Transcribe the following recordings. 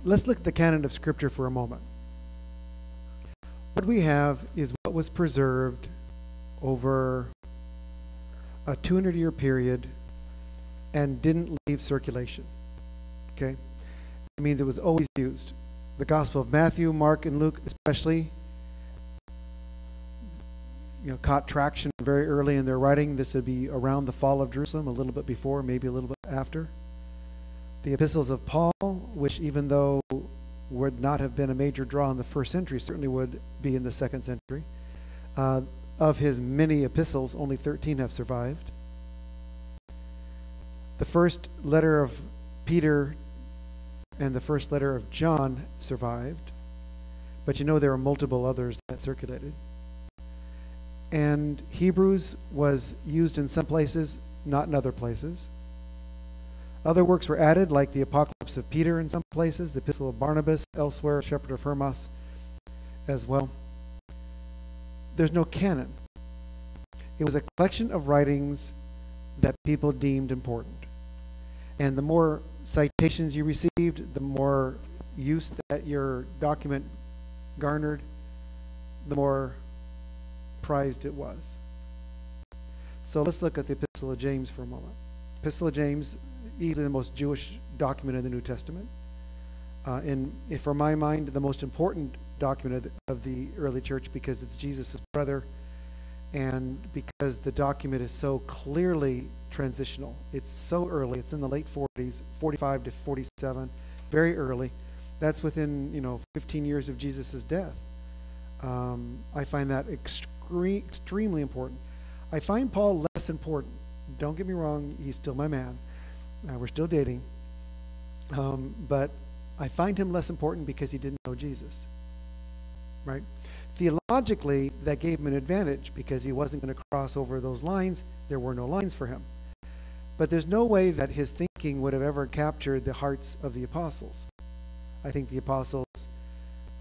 let's look at the canon of Scripture for a moment. What we have is what was preserved over a 200-year period and didn't leave circulation. Okay? It means it was always used. The Gospel of Matthew, Mark, and Luke especially, caught traction very early in their writing. This would be around the fall of Jerusalem, a little bit before, maybe a little bit after. The epistles of Paul, which even though would not have been a major draw in the first century, certainly would be in the second century. Of his many epistles, only 13 have survived. The first letter of Peter and the first letter of John survived, but there are multiple others that circulated. And Hebrews was used in some places, not in other places. Other works were added, like the Apocalypse of Peter in some places, the Epistle of Barnabas, elsewhere, Shepherd of Hermas as well. There's no canon. It was a collection of writings that people deemed important. And the more citations you received, the more use that your document garnered, the more prized it was. So let's look at the Epistle of James for a moment. Epistle of James, easily the most Jewish document in the New Testament. For my mind, the most important document of the early church, because it's Jesus' brother and because the document is so clearly transitional. It's so early. It's in the late 40s, 45 to 47, very early. That's within 15 years of Jesus' death. I find that extremely important. I find Paul less important. Don't get me wrong, he's still my man. We're still dating. But I find him less important because he didn't know Jesus. Right? Theologically, that gave him an advantage because he wasn't going to cross over those lines. There were no lines for him. But there's no way that his thinking would have ever captured the hearts of the apostles. I think the apostles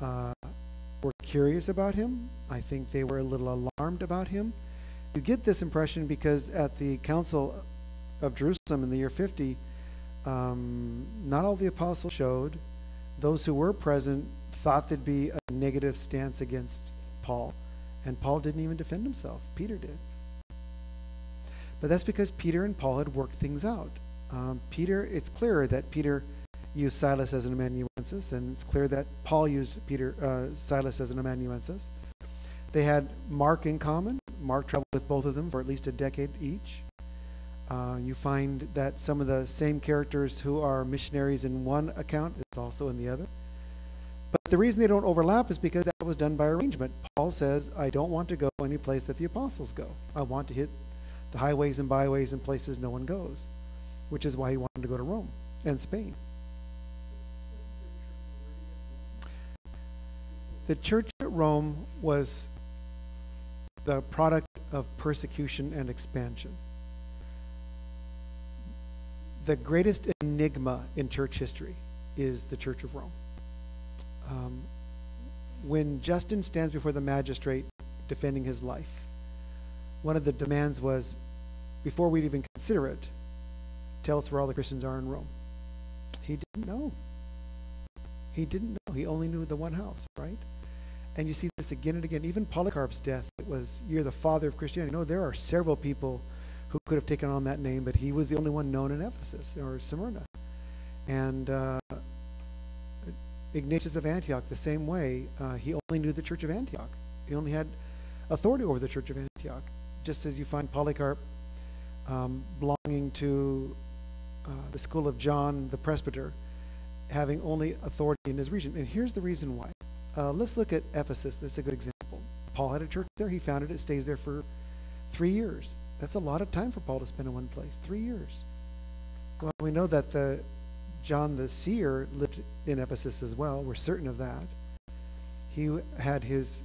were curious about him. I think they were a little alarmed about him. You get this impression because at the Council of Jerusalem in the year 50, not all the apostles showed. Those who were present thought there'd be a negative stance against Paul, and Paul didn't even defend himself. Peter did. But that's because Peter and Paul had worked things out. It's clear that Peter used Silas as an amanuensis, and it's clear that Paul used Silas as an amanuensis. They had Mark in common. Mark traveled with both of them for at least a decade each. You find that some of the same characters who are missionaries in one account is also in the other. But the reason they don't overlap is because that was done by arrangement. Paul says, I don't want to go any place that the apostles go. I want to hit the highways and byways and places no one goes, which is why he wanted to go to Rome and Spain. The church at Rome was the product of persecution and expansion. The greatest enigma in church history is the Church of Rome. When Justin stands before the magistrate defending his life, one of the demands was, before we'd even consider it, tell us where all the Christians are in Rome. He didn't know. He didn't know. He only knew the one house, right? And you see this again and again. Even Polycarp's death, it was, you're the father of Christianity. There are several people who could have taken on that name, but he was the only one known in Ephesus or Smyrna. And Ignatius of Antioch, the same way, he only knew the Church of Antioch. He only had authority over the Church of Antioch, just as you find Polycarp belonging to the school of John the presbyter, having only authority in his region. And here's the reason why. Let's look at Ephesus. This is a good example. Paul had a church there. He founded it. Stays there for 3 years. That's a lot of time for Paul to spend in one place. 3 years. Well, we know that John the seer lived in Ephesus as well. We're certain of that. He had his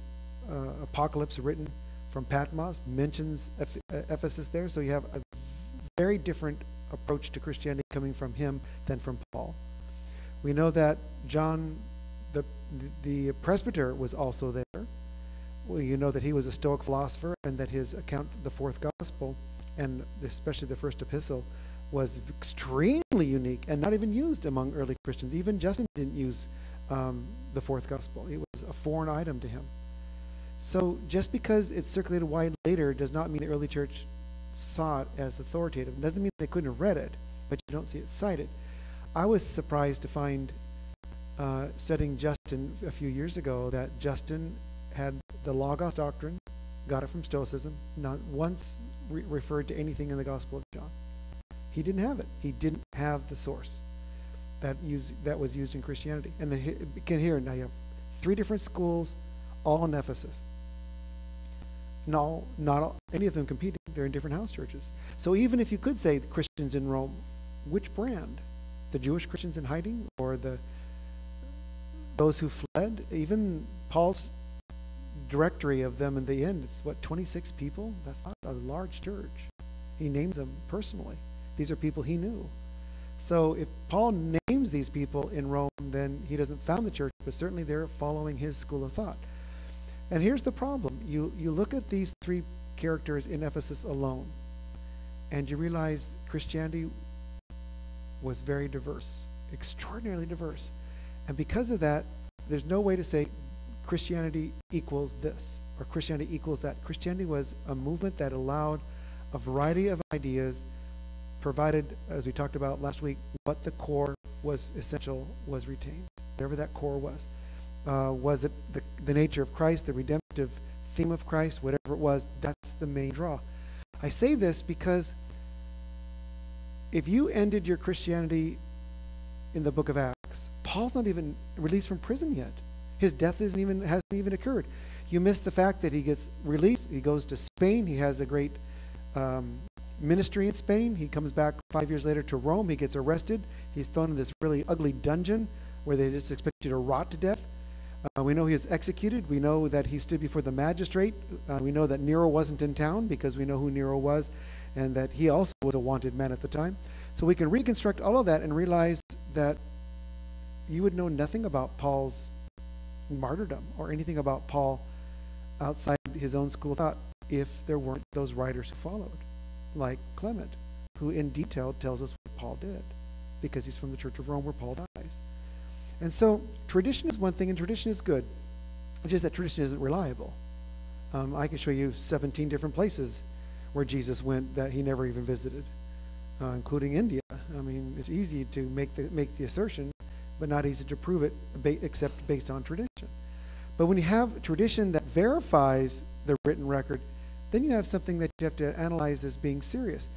Apocalypse written from Patmos, mentions Ephesus there. So you have a very different approach to Christianity coming from him than from Paul. We know that John the presbyter was also there. Well, you know that he was a Stoic philosopher, and that his account, the fourth gospel, and especially the first epistle, was extremely unique and not even used among early Christians. Even Justin didn't use the fourth gospel. It was a foreign item to him. So just because it's circulated wide later does not mean the early church saw it as authoritative. It doesn't mean they couldn't have read it, but you don't see it cited. I was surprised to find, studying Justin a few years ago, that Justin had the Logos doctrine, got it from Stoicism, not once referred to anything in the Gospel of John. He didn't have it. He didn't have the source that was used in Christianity. And here now you have 3 different schools, all in Ephesus. No, not any of them competing. They're in different house churches. So even if you could say the Christians in Rome, which brand? The Jewish Christians in hiding, or those who fled? Even Paul's directory of them in the end, it's 26 people? That's not a large church. He names them personally. These are people he knew. So if Paul names these people in Rome, then he doesn't found the church, but certainly they're following his school of thought. And here's the problem. You look at these 3 characters in Ephesus alone, and you realize Christianity was very diverse, extraordinarily diverse. And because of that, there's no way to say Christianity equals this or Christianity equals that. Christianity was a movement that allowed a variety of ideas, provided, as we talked about last week, what the core was essential was retained, whatever that core was. Was it the nature of Christ, the redemptive theme of Christ, whatever it was, that's the main draw. I say this because if you ended your Christianity in the book of Acts, Paul's not even released from prison yet. His death hasn't even occurred. You miss the fact that he gets released, he goes to Spain, he has a great ministry in Spain, he comes back 5 years later to Rome, he gets arrested, he's thrown in this really ugly dungeon where they just expect you to rot to death. We know he was executed. We know that he stood before the magistrate. We know that Nero wasn't in town because we know who Nero was, and that he also was a wanted man at the time. So we can reconstruct all of that and realize that you would know nothing about Paul's martyrdom or anything about Paul outside his own school of thought if there weren't those writers who followed, like Clement, who in detail tells us what Paul did because he's from the Church of Rome where Paul dies. And so tradition is one thing, and tradition is good. It's just that tradition isn't reliable. I can show you 17 different places where Jesus went that he never even visited, including India. I mean, it's easy to make the assertion, but not easy to prove it except based on tradition. But when you have tradition that verifies the written record, then you have something that you have to analyze as being serious.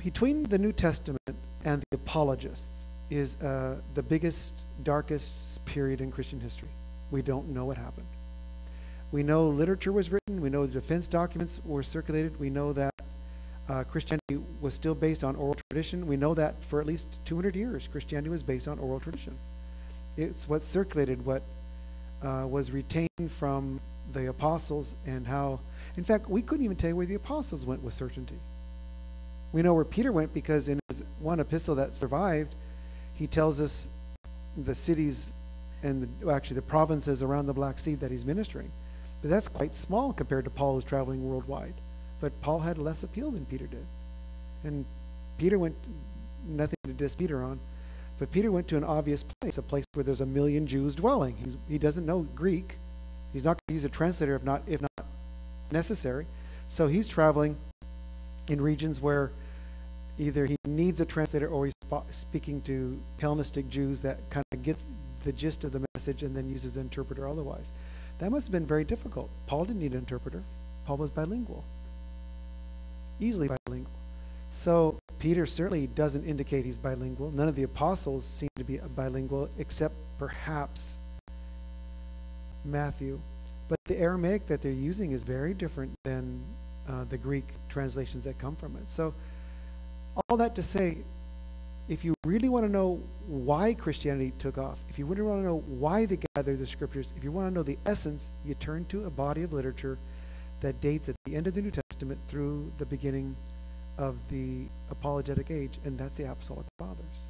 Between the New Testament and the apologists is the biggest, darkest period in Christian history. We don't know what happened. We know literature was written. We know the defense documents were circulated. We know that Christianity was still based on oral tradition. We know that for at least 200 years, Christianity was based on oral tradition. It's what circulated, what was retained from the apostles, and how, in fact, we couldn't even tell you where the apostles went with certainty. We know where Peter went because in his one epistle that survived, he tells us the cities and actually the provinces around the Black Sea that he's ministering. But that's quite small compared to Paul who's traveling worldwide. But Paul had less appeal than Peter did. And Peter went, nothing to diss Peter on, but Peter went to an obvious place, a place where there's 1 million Jews dwelling. He doesn't know Greek. He's not going to use a translator if not necessary. So he's traveling in regions where either he needs a translator or he's speaking to Hellenistic Jews that kind of get the gist of the message and then uses an interpreter otherwise. That must have been very difficult. Paul didn't need an interpreter. Paul was bilingual. Easily bilingual. So Peter certainly doesn't indicate he's bilingual. None of the apostles seem to be bilingual except perhaps Matthew. But the Aramaic that they're using is very different than the Greek translations that come from it. So all that to say, if you really want to know why Christianity took off, if you really want to know why they gathered the scriptures, if you want to know the essence, you turn to a body of literature that dates at the end of the New Testament through the beginning of the apologetic age, and that's the Apostolic Fathers.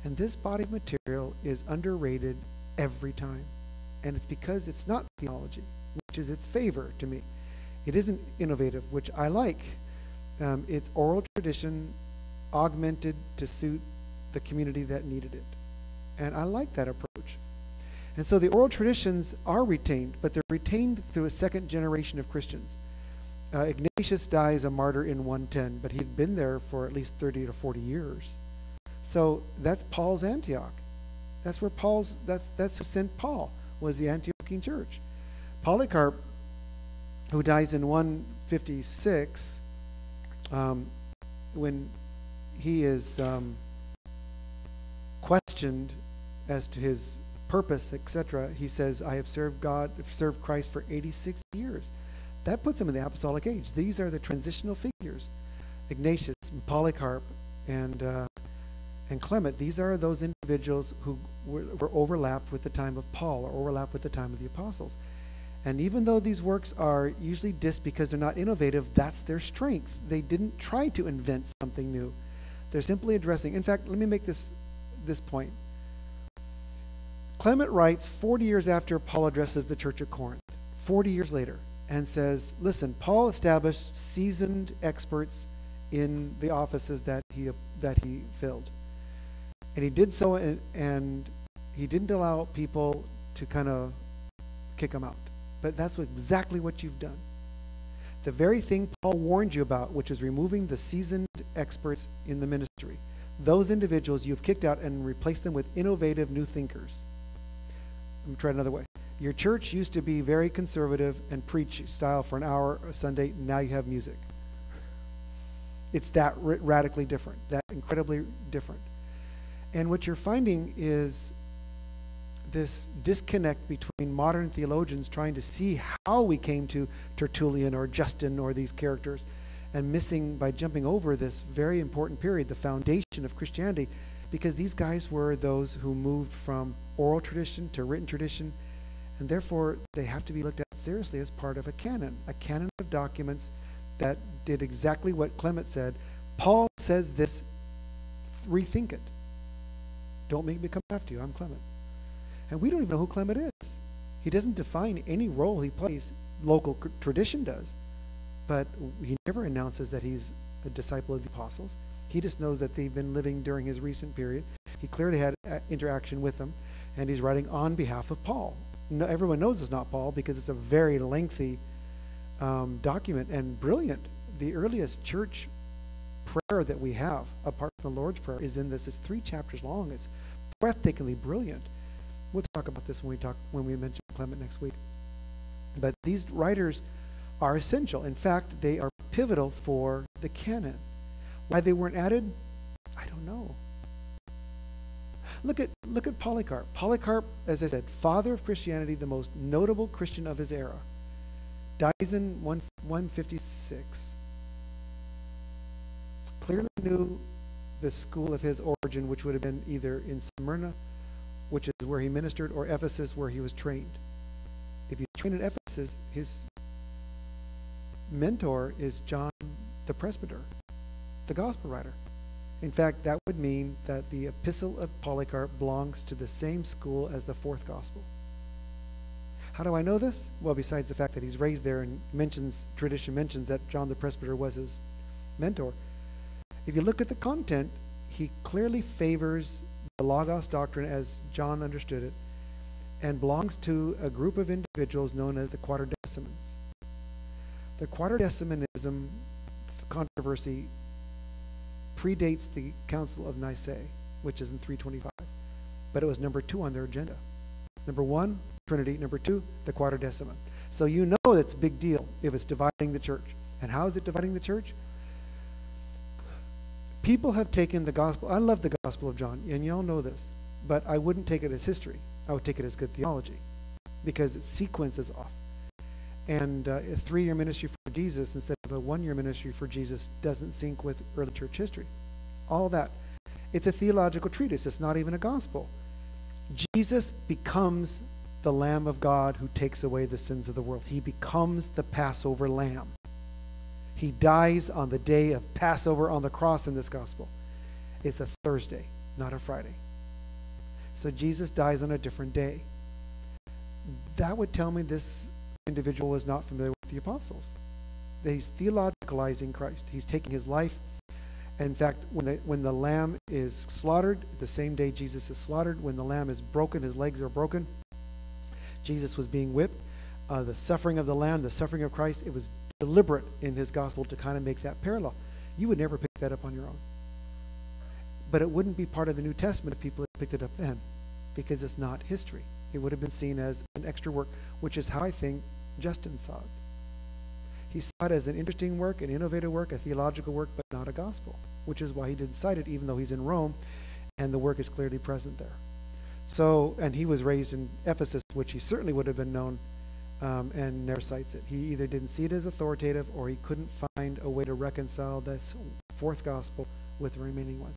And this body of material is underrated every time. And it's because it's not theology, which is its favor to me. It isn't innovative, which I like. It's oral tradition augmented to suit the community that needed it. And I like that approach. And so the oral traditions are retained, but they're retained through a second generation of Christians. Ignatius dies a martyr in 110, but he'd been there for at least 30 to 40 years. So that's Paul's Antioch. That's where that's who sent Paul, was the Antiochian church. Polycarp, who dies in 156, when he is questioned as to his purpose, etc., he says, I have served Christ for 86 years. That puts him in the apostolic age. These are the transitional figures. Ignatius and Polycarp and Clement, these are those individuals who were overlapped with the time of Paul, or overlapped with the time of the apostles. And even though these works are usually dissed because they're not innovative, that's their strength. They didn't try to invent something new. They're simply addressing. In fact, let me make this point. Clement writes 40 years after Paul addresses the church at Corinth, 40 years later, and says, listen, Paul established seasoned experts in the offices that he filled. And he did so, and he didn't allow people to kind of kick him out. But that's exactly what you've done. The very thing Paul warned you about, which is removing the seasoned experts in the ministry. Those individuals you've kicked out and replaced them with innovative new thinkers. Let me try it another way. Your church used to be very conservative and preach style for an hour a Sunday. Now you have music. It's that radically different, that incredibly different. And what you're finding is this disconnect between modern theologians trying to see how we came to Tertullian or Justin or these characters, and missing by jumping over this very important period, the foundation of Christianity, because these guys were those who moved from oral tradition to written tradition, and therefore they have to be looked at seriously as part of a canon of documents that did exactly what Clement said. Paul says this, rethink it. Don't make me come after you, I'm Clement. And we don't even know who Clement is. He doesn't define any role he plays. Local tradition does. But he never announces that he's a disciple of the apostles. He just knows that they've been living during his recent period. He clearly had interaction with them, and he's writing on behalf of Paul. No, everyone knows it's not Paul because it's a very lengthy document and brilliant. The earliest church prayer that we have, apart from the Lord's Prayer, is in this. It's 3 chapters long. It's breathtakingly brilliant. We'll talk about this when we mention Clement next week. But these writers are essential. In fact, they are pivotal for the canon. Why they weren't added, I don't know. Look at Polycarp. Polycarp, as I said, father of Christianity, the most notable Christian of his era, dies in 156. Clearly knew the school of his origin, which would have been either in Smyrna, which is where he ministered, or Ephesus, where he was trained. If he's trained at Ephesus, his mentor is John the presbyter, the gospel writer. In fact, that would mean that the epistle of Polycarp belongs to the same school as the 4th gospel. How do I know this? Well, besides the fact that he's raised there and tradition mentions that John the presbyter was his mentor. If you look at the content, he clearly favors the Logos doctrine as John understood it, and belongs to a group of individuals known as the Quatordecimans. The Quatordecimanism controversy predates the Council of Nicaea, which is in 325, but it was number 2 on their agenda. Number 1, Trinity. Number 2, the Quatordeciman. So you know it's a big deal if it's dividing the church. And how is it dividing the church? People have taken the gospel. I love the Gospel of John, and you all know this, but I wouldn't take it as history. I would take it as good theology, because its sequence is off. And a 3-year ministry for Jesus instead of a 1-year ministry for Jesus doesn't sync with early church history. All that. It's a theological treatise. It's not even a gospel. Jesus becomes the Lamb of God who takes away the sins of the world. He becomes the Passover lamb. He dies on the day of Passover on the cross in this gospel. It's a Thursday, not a Friday. So Jesus dies on a different day. That would tell me this individual was not familiar with the apostles. That he's theologicalizing Christ. He's taking his life In fact, when the lamb is slaughtered, the same day Jesus is slaughtered, when the lamb is broken, his legs are broken, Jesus was being whipped. The suffering of the lamb, the suffering of Christ, it was deliberate in his gospel to kind of make that parallel. You would never pick that up on your own. But it wouldn't be part of the New Testament if people had picked it up then, because it's not history. It would have been seen as an extra work, which is how I think Justin saw it. He saw it as an interesting work, an innovative work, a theological work, but not a gospel, which is why he didn't cite it, even though he's in Rome, and the work is clearly present there. So, and he was raised in Ephesus, which he certainly would have been known, and never cites it. He either didn't see it as authoritative, or he couldn't find a way to reconcile this fourth gospel with the remaining ones.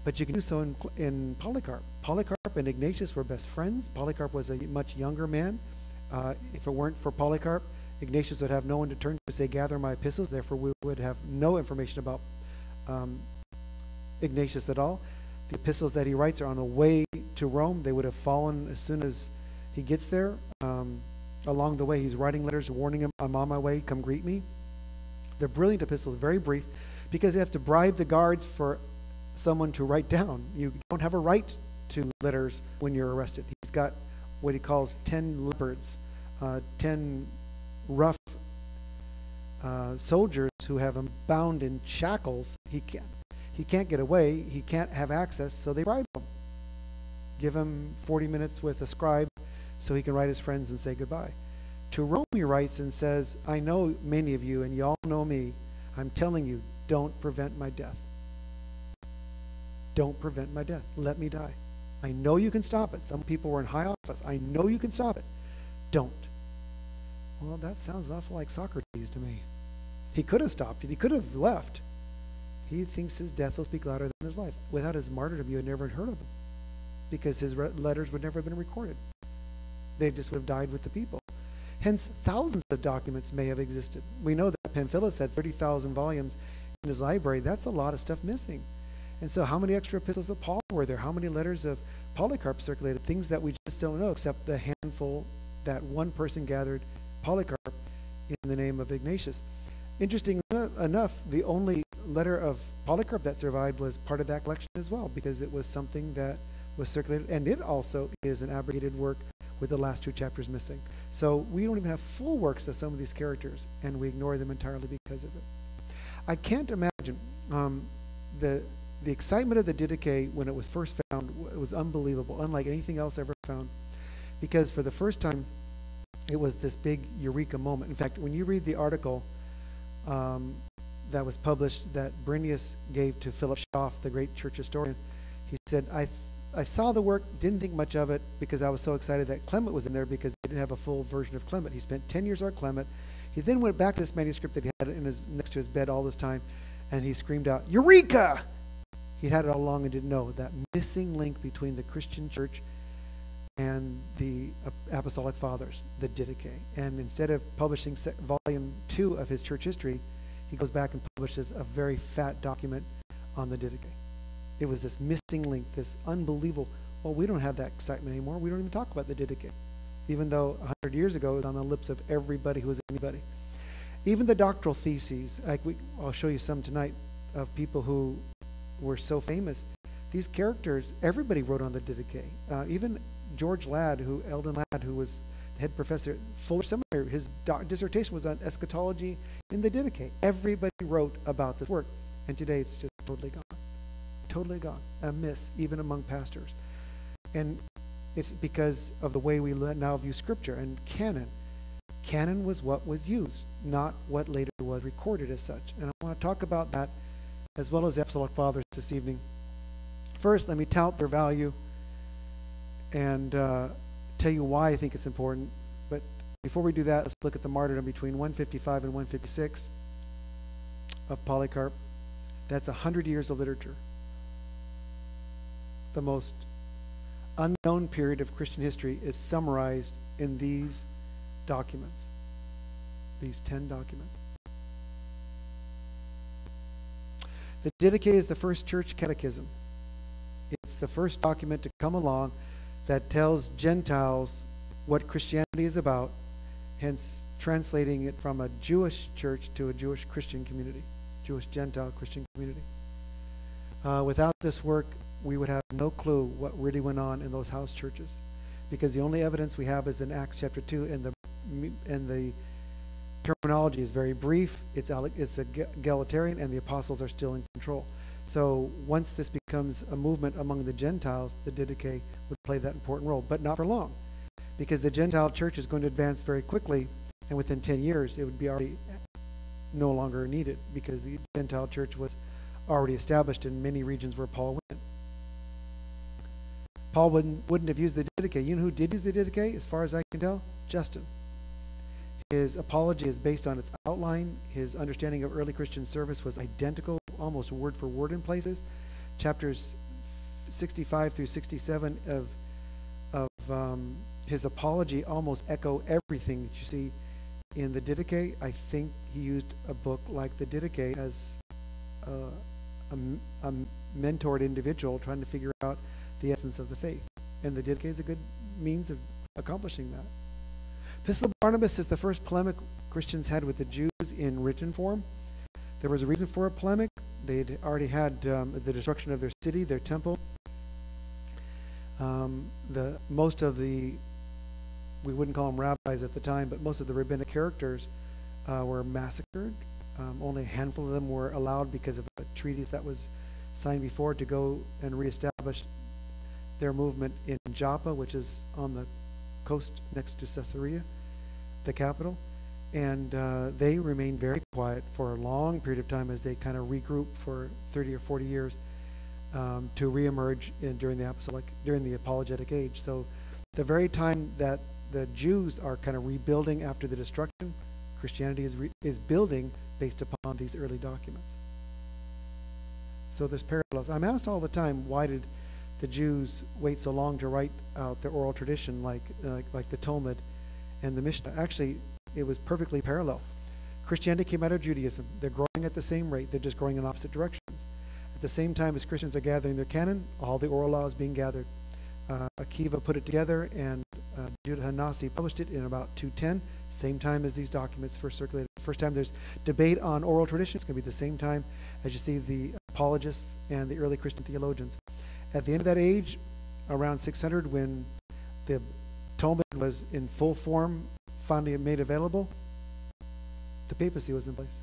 But you can do so in Polycarp. Polycarp and Ignatius were best friends. Polycarp was a much younger man. If it weren't for Polycarp, Ignatius would have no one to turn to say, gather my epistles. Therefore, we would have no information about Ignatius at all. The epistles that he writes are on the way to Rome. They would have fallen as soon as he gets there. Along the way, he's writing letters warning him, I'm on my way, come greet me. They're brilliant epistles, very brief, because they have to bribe the guards for someone to write down. You don't have a right to letters when you're arrested. He's got what he calls 10 leopards, 10 rough soldiers who have him bound in shackles. He can't get away. He can't have access, so they bribe him. Give him 40 minutes with a scribe so he can write his friends and say goodbye. To Rome he writes and says, I know many of you, and you all know me. I'm telling you, don't prevent my death. Don't prevent my death. Let me die. I know you can stop it. Some people were in high office. I know you can stop it. Don't. Well, that sounds awful like Socrates to me. He could have stopped it. He could have left. He thinks his death will speak louder than his life. Without his martyrdom, you would never have heard of him, because his letters would never have been recorded. They just would have died with the people. Hence, thousands of documents may have existed. We know that Pamphilus had 30,000 volumes in his library. That's a lot of stuff missing. And so how many extra epistles of Paul were there? How many letters of Polycarp circulated? Things that we just don't know, except the handful that one person gathered, Polycarp, in the name of Ignatius. Interesting enough, the only letter of Polycarp that survived was part of that collection as well, because it was something that was circulated, and it also is an abrogated work with the last 2 chapters missing. So we don't even have full works of some of these characters, and we ignore them entirely because of it. I can't imagine the excitement of the Didache when it was first found. It was unbelievable, unlike anything else ever found, because for the first time it was this big eureka moment. In fact, when you read the article that was published that Brenius gave to Philip Schaff, the great church historian, he said, I saw the work, didn't think much of it because I was so excited that Clement was in there, because he didn't have a full version of Clement. He spent 10 years on Clement. He then went back to this manuscript that he had next to his bed all this time, and he screamed out, Eureka! He had it all along and didn't know that missing link between the Christian church and the Apostolic Fathers, the Didache. And instead of publishing volume 2 of his church history, he goes back and publishes a very fat document on the Didache. It was this missing link, this unbelievable, well, we don't have that excitement anymore. We don't even talk about the Didache, even though 100 years ago it was on the lips of everybody who was anybody. Even the doctoral theses, I'll show you some tonight, of people who were so famous. These characters, everybody wrote on the Didache. Even George Ladd, Eldon Ladd, who was the head professor at Fuller Seminary, his dissertation was on eschatology in the Didache. Everybody wrote about this work, and today it's just totally gone. Totally gone. A miss, even among pastors. And it's because of the way we now view Scripture and canon. Canon was what was used, not what later was recorded as such. And I want to talk about that as well as the Apostolic Fathers this evening. First, let me tout their value and tell you why I think it's important. But before we do that, let's look at the martyrdom between 155 and 156 of Polycarp. That's 100 years of literature. The most unknown period of Christian history is summarized in these documents, these 10 documents. The Didache is the first church catechism. It's the first document to come along that tells Gentiles what Christianity is about, hence translating it from a Jewish church to a Jewish Christian community. Jewish Gentile Christian community. Without this work, we would have no clue what really went on in those house churches, because the only evidence we have is in Acts chapter 2, and the terminology is very brief. It's egalitarian, and the apostles are still in control. So once this becomes a movement among the Gentiles, the Didache would play that important role, but not for long, because the Gentile church is going to advance very quickly, and within 10 years it would be already no longer needed, because the Gentile church was already established in many regions where Paul went. Paul wouldn't have used the Didache. You know who did use the Didache, as far as I can tell? Justin. His apology is based on its outline. His understanding of early Christian service was identical, almost word for word in places. Chapters 65 through 67 of his apology almost echo everything that you see in the Didache. I think he used a book like the Didache as a mentored individual trying to figure out the essence of the faith. And the Didache is a good means of accomplishing that. Epistle of Barnabas is the first polemic Christians had with the Jews in written form. There was a reason for a polemic. They'd already had the destruction of their city, their temple. Most of the, we wouldn't call them rabbis at the time, but most of the rabbinic characters were massacred. Only a handful of them were allowed because of a treaties that was signed before to go and reestablish their movement in Joppa, which is on the coast next to Caesarea, the capital. And they remained very quiet for a long period of time as they kind of regrouped for 30 or 40 years to reemerge during the apologetic age. So the very time that the Jews are kind of rebuilding after the destruction, Christianity is building based upon these early documents. So there's parallels. I'm asked all the time, why did the Jews wait so long to write out their oral tradition like the Talmud and the Mishnah? Actually, it was perfectly parallel. Christianity came out of Judaism. They're growing at the same rate. They're just growing in opposite directions. At the same time as Christians are gathering their canon, all the oral law is being gathered. Akiva put it together, and Judah Hanasi published it in about 210, same time as these documents first circulated. First time there's debate on oral tradition, it's going to be the same time as you see the apologists and the early Christian theologians. At the end of that age, around 600, when the Talmud was in full form, finally made available, the papacy was in place.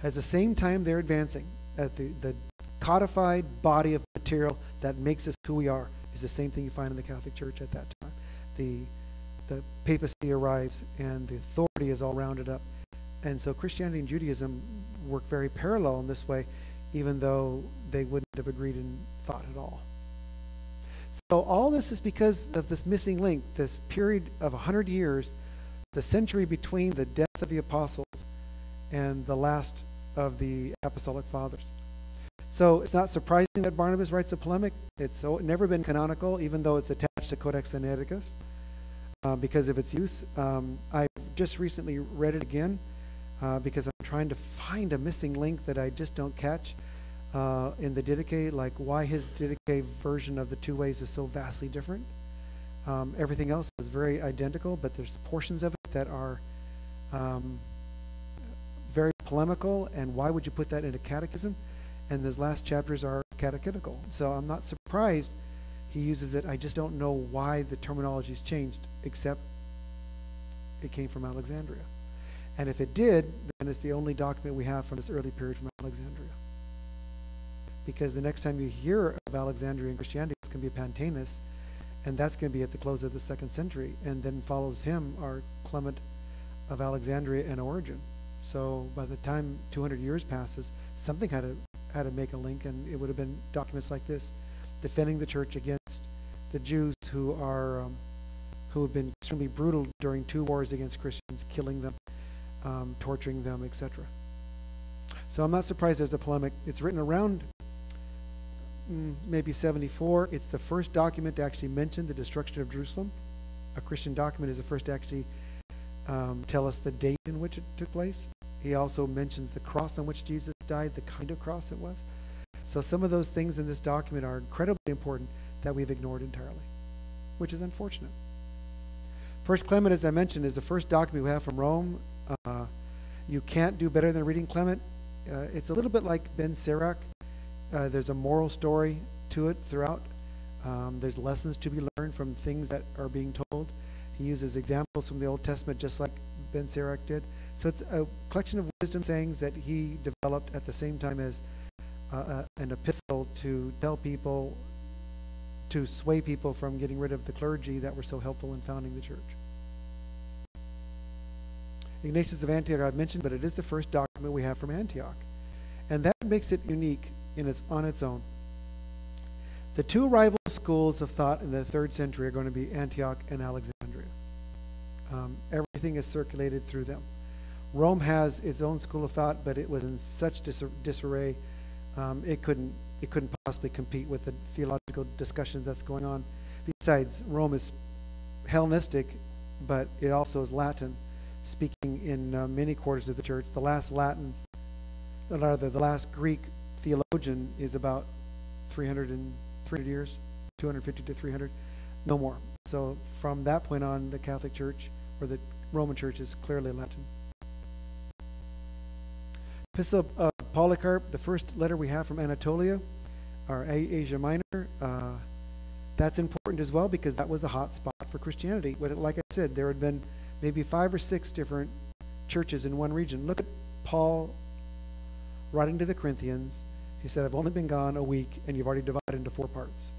At the same time they're advancing, at the codified body of material that makes us who we are is the same thing you find in the Catholic Church at that time. The papacy arrives and the authority is all rounded up. And so Christianity and Judaism work very parallel in this way, even though they wouldn't have agreed in thought at all. So all this is because of this missing link, this period of 100 years, the century between the death of the apostles and the last of the apostolic fathers. So it's not surprising that Barnabas writes a polemic. It's never been canonical, even though it's attached to Codex Sinaiticus, because of its use. I just recently read it again because I'm trying to find a missing link that I just don't catch in the Didache, like why his Didache version of the two ways is so vastly different. Everything else is very identical, but there's portions of it that are very polemical, and why would you put that into catechism? And those last chapters are catechetical. So I'm not surprised he uses it. I just don't know why the terminology's changed, except it came from Alexandria. And if it did, then it's the only document we have from this early period from Alexandria. Because the next time you hear of Alexandrian Christianity, it's going to be Pantaenus, and that's going to be at the close of the 2nd century. And then follows him are Clement of Alexandria and Origen. So by the time 200 years passes, something had to make a link, and it would have been documents like this, defending the church against the Jews who have been extremely brutal during 2 wars against Christians, killing them, torturing them, etc. So I'm not surprised there's a polemic. It's written around maybe 74. It's the first document to actually mention the destruction of Jerusalem. A Christian document is the first to actually tell us the date in which it took place. He also mentions the cross on which Jesus died, the kind of cross it was. So some of those things in this document are incredibly important that we've ignored entirely, which is unfortunate. First Clement, as I mentioned, is the first document we have from Rome. You can't do better than reading Clement. It's a little bit like Ben Sirach. There's a moral story to it throughout. There's lessons to be learned from things that are being told. He uses examples from the Old Testament just like Ben Sirach did. So it's a collection of wisdom sayings that he developed at the same time as an epistle to tell people, to sway people from getting rid of the clergy that were so helpful in founding the church. Ignatius of Antioch I've mentioned, but it is the first document we have from Antioch. And that makes it unique on its own. The two rival schools of thought in the 3rd century are going to be Antioch and Alexandria. Everything is circulated through them. Rome has its own school of thought, but it was in such disarray, it couldn't possibly compete with the theological discussions that's going on. Besides, Rome is Hellenistic, but it also is Latin, speaking in many quarters of the church. The last the last Greek theologian is about 300 years, 250 to 300, no more. So from that point on, the Catholic Church, or the Roman Church, is clearly Latin. Epistle of Polycarp, the first letter we have from Anatolia, or Asia Minor. That's important as well because that was a hot spot for Christianity. But like I said, there had been maybe 5 or 6 different churches in one region. Look at Paul writing to the Corinthians. He said, I've only been gone a week, and you've already divided into 4 parts.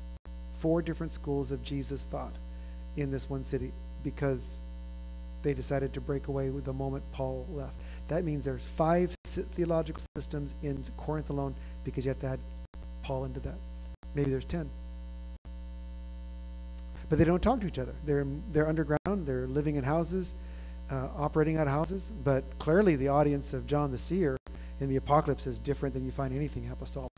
4 different schools of Jesus thought in this one city because they decided to break away with the moment Paul left. That means there's 5 theological systems in Corinth alone because you have to add Paul into that. Maybe there's 10. But they don't talk to each other. They're underground. They're living in houses, operating out of houses. But clearly the audience of John the Seer in the Apocalypse is different than you find anything apostolic.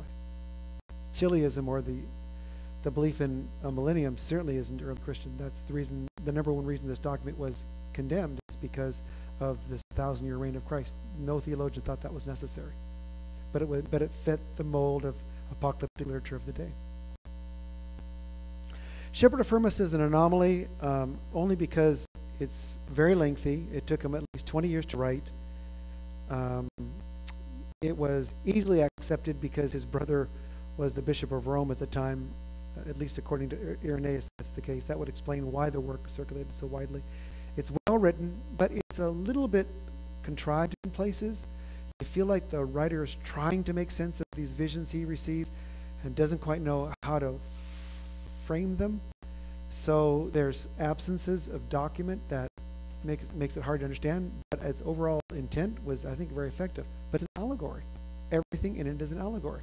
Chiliasm, or the belief in a millennium, certainly isn't early Christian. That's the number one reason this document was condemned, is because of this 1,000-year reign of Christ. No theologian thought that was necessary. But it fit the mold of apocalyptic literature of the day. Shepherd of Hermas is an anomaly only because it's very lengthy. It took him at least 20 years to write. It was easily accepted because his brother was the Bishop of Rome at the time, at least according to Irenaeus, that's the case. That would explain why the work circulated so widely. It's well written, but it's a little bit contrived in places. I feel like the writer is trying to make sense of these visions he receives and doesn't quite know how to frame them. So there's absences of document that makes it hard to understand, but its overall intent was, I think, very effective. But it's an allegory. Everything in it is an allegory,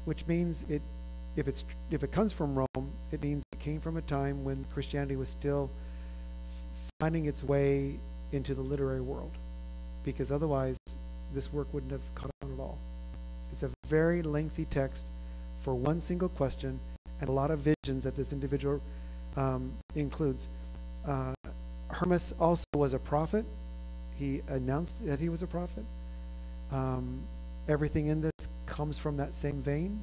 which means if it comes from Rome, it means it came from a time when Christianity was still finding its way into the literary world, because otherwise this work wouldn't have caught on at all. It's a very lengthy text for one single question and a lot of visions that this individual includes. Hermas also was a prophet. He announced that he was a prophet. Everything in this comes from that same vein.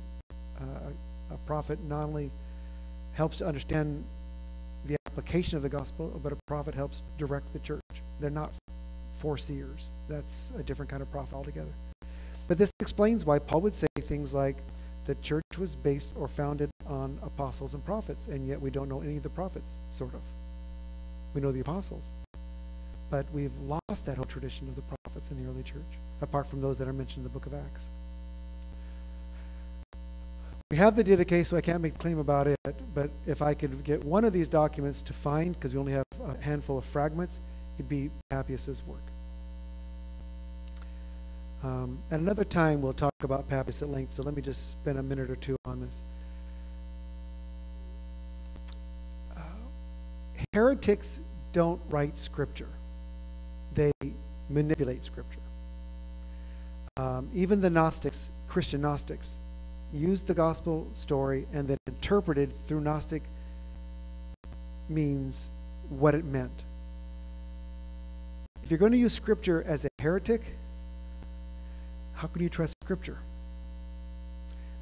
A prophet not only helps to understand the application of the gospel, but a prophet helps direct the church. They're not foreseers. That's a different kind of prophet altogether. But this explains why Paul would say things like, the church was based or founded on apostles and prophets, and yet we don't know any of the prophets, sort of. We know the apostles. But we've lost that whole tradition of the prophets in the early church, apart from those that are mentioned in the book of Acts. We have the Didache, so I can't make a claim about it, but if I could get one of these documents to find, because we only have a handful of fragments, it'd be Papias' work. At another time, we'll talk about Papias at length, so let me just spend a minute or two on this. Heretics don't write scripture. They manipulate scripture. Even the Gnostics, Christian Gnostics, used the gospel story and then interpreted through Gnostic means what it meant. If you're going to use scripture as a heretic, how can you trust scripture?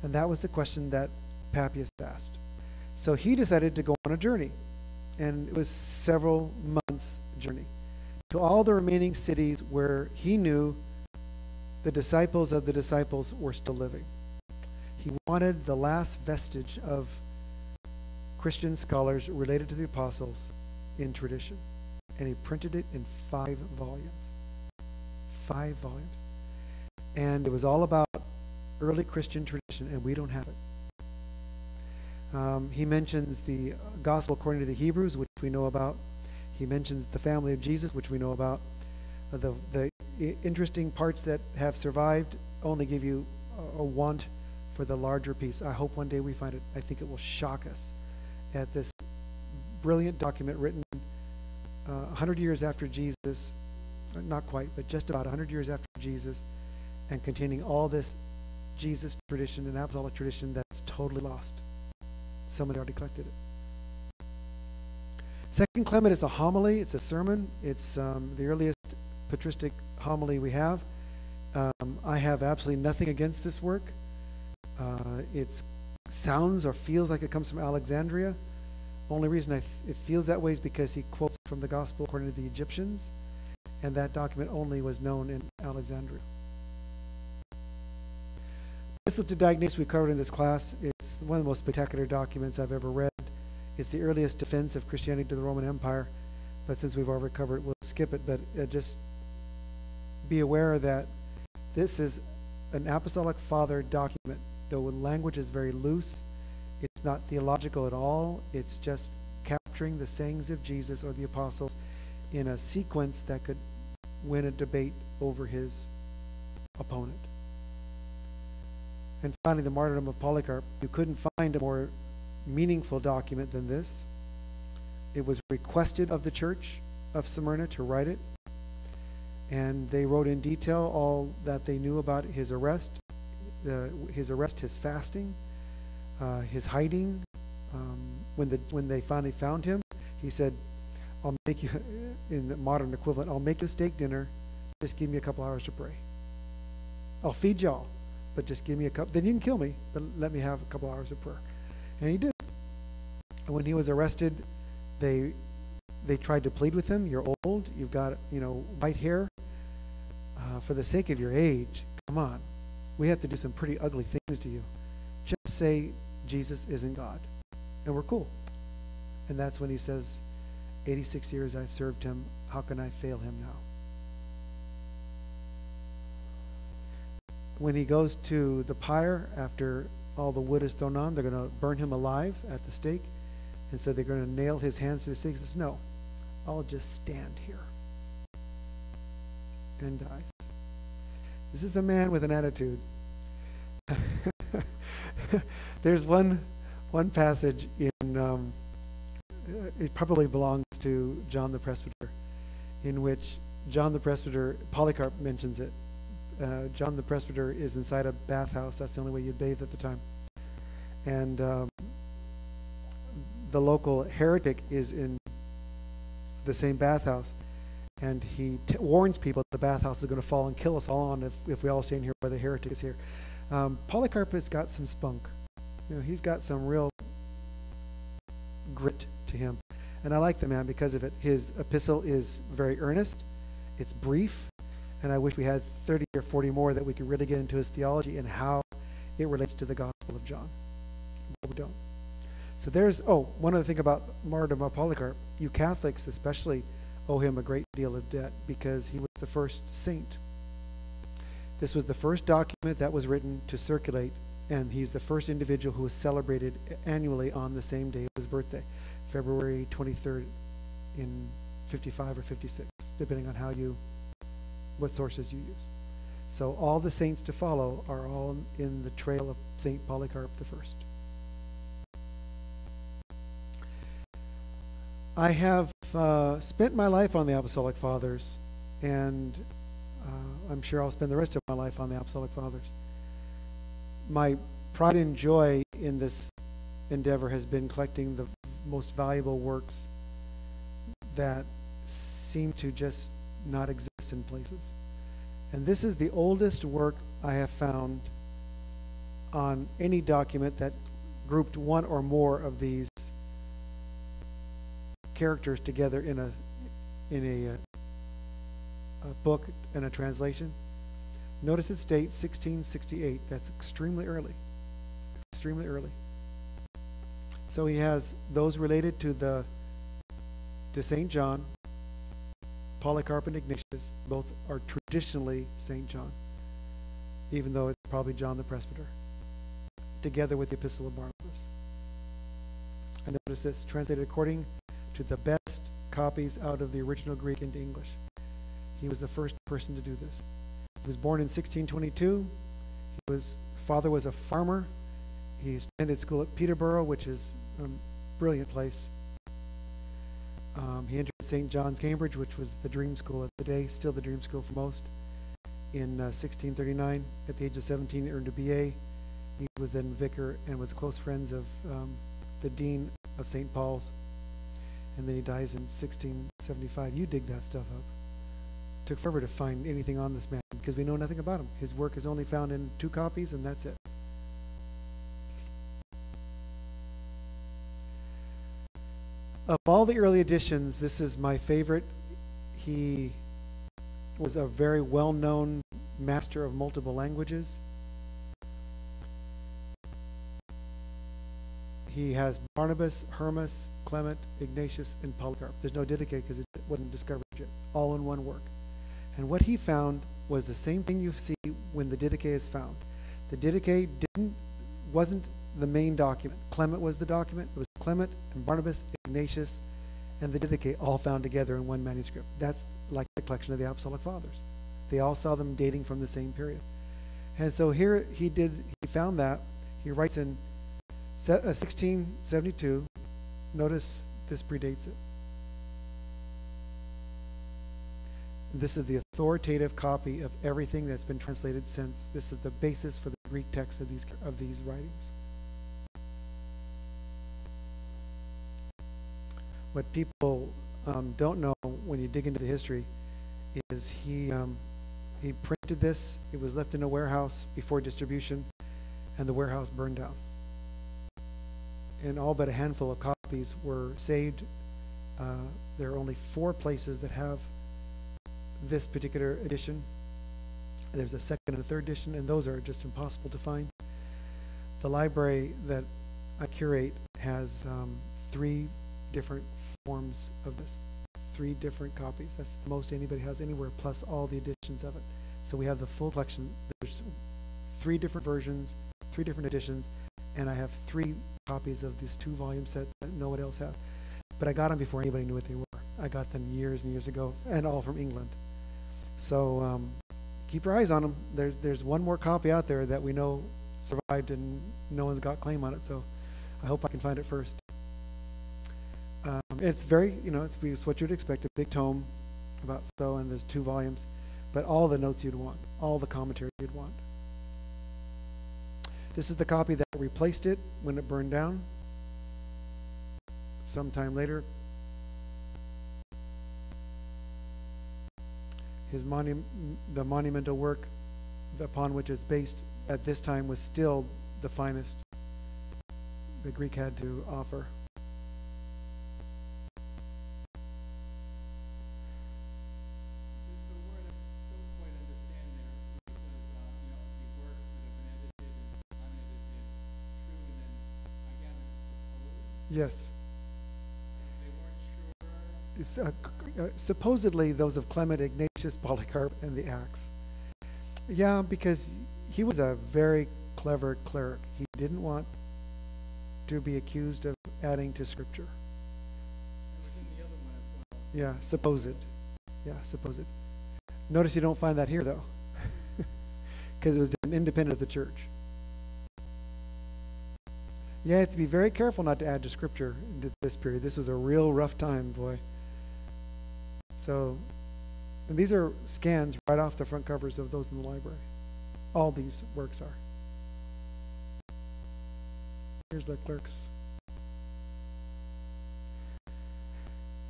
And that was the question that Papias asked. So he decided to go on a journey, and it was several months journey to all the remaining cities where he knew the disciples of the disciples were still living. He wanted the last vestige of Christian scholars related to the apostles in tradition. And he printed it in 5 volumes. 5 volumes. And it was all about early Christian tradition, and we don't have it. He mentions the gospel according to the Hebrews, which we know about. He mentions the family of Jesus, which we know about. The interesting parts that have survived only give you a want for the larger piece. I hope one day we find it. I think it will shock us at this brilliant document written 100 years after Jesus, not quite, but just about 100 years after Jesus, and containing all this Jesus tradition and apostolic tradition that's totally lost. Somebody already collected it. Second Clement is a homily. It's a sermon. It's the earliest patristic homily we have. I have absolutely nothing against this work. It sounds or feels like it comes from Alexandria. Only reason it feels that way is because he quotes from the gospel according to the Egyptians, and that document only was known in Alexandria. Epistle to Diognetus we covered in this class. It's one of the most spectacular documents I've ever read. It's the earliest defense of Christianity to the Roman Empire, but since we've already covered it, we'll skip it. But just be aware that this is an apostolic father document. The language is very loose. It's not theological at all. It's just capturing the sayings of Jesus or the apostles in a sequence that could win a debate over his opponent. And finally, the martyrdom of Polycarp. You couldn't find a more meaningful document than this. It was requested of the church of Smyrna to write it, and they wrote in detail all that they knew about his arrest, his fasting, his hiding. When they finally found him, he said, "I'll make you," in the modern equivalent, "I'll make you a steak dinner. Just give me a couple hours to pray. I'll feed y'all, but just give me a couple. Then you can kill me, but let me have a couple hours of prayer." And he did. And when he was arrested, they tried to plead with him. "You're old. You've got white hair. For the sake of your age, come on. We have to do some pretty ugly things to you. Just say Jesus isn't God, and we're cool." And that's when he says, 86 years I've served him. How can I fail him now? When he goes to the pyre, after all the wood is thrown on, they're going to burn him alive at the stake. And so they're going to nail his hands to the stake. He says, "No, I'll just stand here." And dies. This is a man with an attitude. There's one passage in, it probably belongs to John the Presbyter, in which John the Presbyter, Polycarp mentions it. John the Presbyter is inside a bathhouse. That's the only way you'd bathe at the time. And the local heretic is in the same bathhouse. And he warns people the bathhouse is going to fall and kill us all if we all stand here where the heretic is here. Polycarp has got some spunk. He's got some real grit to him. And I like the man because of it. His epistle is very earnest. It's brief. And I wish we had 30 or 40 more that we could really get into his theology and how it relates to the Gospel of John. But we don't. So there's, one other thing about martyrdom of Polycarp. You Catholics especially owe him a great deal of debt because he was the first saint. This was the first document that was written to circulate, and he's the first individual who was celebrated annually on the same day of his birthday, February 23rd in 55 or 56, depending on what sources you use. So all the saints to follow are all in the trail of St. Polycarp the First. I have spent my life on the Apostolic Fathers, and I'm sure I'll spend the rest of my life on the Apostolic Fathers. My pride and joy in this endeavor has been collecting the most valuable works that seem to just not exist in places. And this is the oldest work I have found on any document that grouped one or more of these characters together in a book and a translation. Notice its date, 1668. That's extremely early. Extremely early. So he has those related to St. John, Polycarp and Ignatius. Both are traditionally St. John, even though it's probably John the Presbyter, together with the Epistle of Barnabas. I notice this, translated according to the best copies out of the original Greek into English. He was the first person to do this. He was born in 1622. His father was a farmer. He attended school at Peterborough, which is a brilliant place. He entered St. John's, Cambridge, which was the dream school of the day, still the dream school for most. In 1639, at the age of 17, he earned a BA. He was then vicar and was close friends of the dean of St. Paul's. And then he dies in 1675. You dig that stuff up. Took forever to find anything on this man because we know nothing about him. His work is only found in 2 copies, and that's it. Of all the early editions, this is my favorite. He was a very well-known master of multiple languages. He has Barnabas, Hermas, Clement, Ignatius, and Polycarp. There's no Didache because it wasn't discovered yet, all in one work. And what he found was the same thing you see when the Didache is found. The Didache wasn't the main document. Clement was the document. It was Clement and Barnabas, Ignatius, and the Didache all found together in one manuscript. That's like the collection of the Apostolic Fathers. They all saw them dating from the same period. And so here he found that. He writes in 1672. Notice this predates it. This is the authoritative copy of everything that's been translated since. This is the basis for the Greek text of these writings. What people don't know when you dig into the history is he printed this. It was left in a warehouse before distribution, and the warehouse burned down. And all but a handful of copies were saved. There are only 4 places that have this particular edition. There's a second and a third edition, and those are just impossible to find. The library that I curate has 3 different forms of this, 3 different copies. That's the most anybody has anywhere, plus all the editions of it. So we have the full collection. There's 3 different versions, 3 different editions, and I have 3 copies of this 2-volume set that no one else has. But I got them before anybody knew what they were. I got them years and years ago, and all from England. So keep your eyes on them. There's one more copy out there that we know survived, and no one's got claim on it. So I hope I can find it first. It's very, it's what you'd expect, a big tome, about so, and there's 2 volumes, but all the notes you'd want, all the commentary you'd want. This is the copy that replaced it when it burned down sometime later. The monumental work upon which it's based at this time was still the finest the Greek had to offer. Yes. It's, supposedly those of Clement, Ignatius, Polycarp, and the Acts. Yeah, because he was a very clever cleric. He didn't want to be accused of adding to Scripture. Yeah, supposed. Yeah, supposed. Notice you don't find that here, though, because it was done independent of the church. You have to be very careful not to add to Scripture into this period. This was a real rough time, boy. So, and these are scans right off the front covers of those in the library. All these works are. Here's the clerks.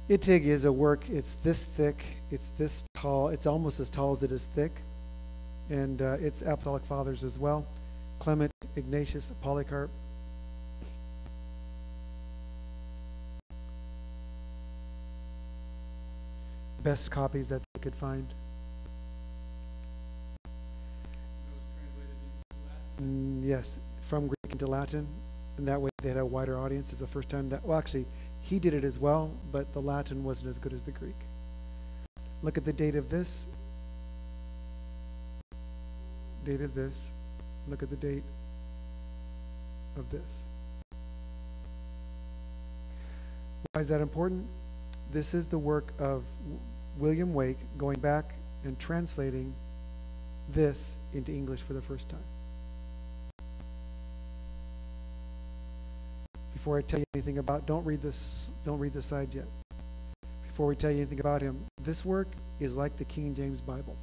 Ittig is a work, it's this thick, it's this tall, it's almost as tall as it is thick. And it's Apostolic Fathers as well. Clement, Ignatius, Polycarp. Best copies that they could find. Yes, from Greek into Latin, and that way they had a wider audience. It's the first time that, well, actually, he did it as well, but the Latin wasn't as good as the Greek. Look at the date of this. Date of this. Look at the date of this. Why is that important? This is the work of William Wake going back and translating this into English for the first time. Before I tell you anything about, don't read this side yet. Before we tell you anything about him, this work is like the King James Bible.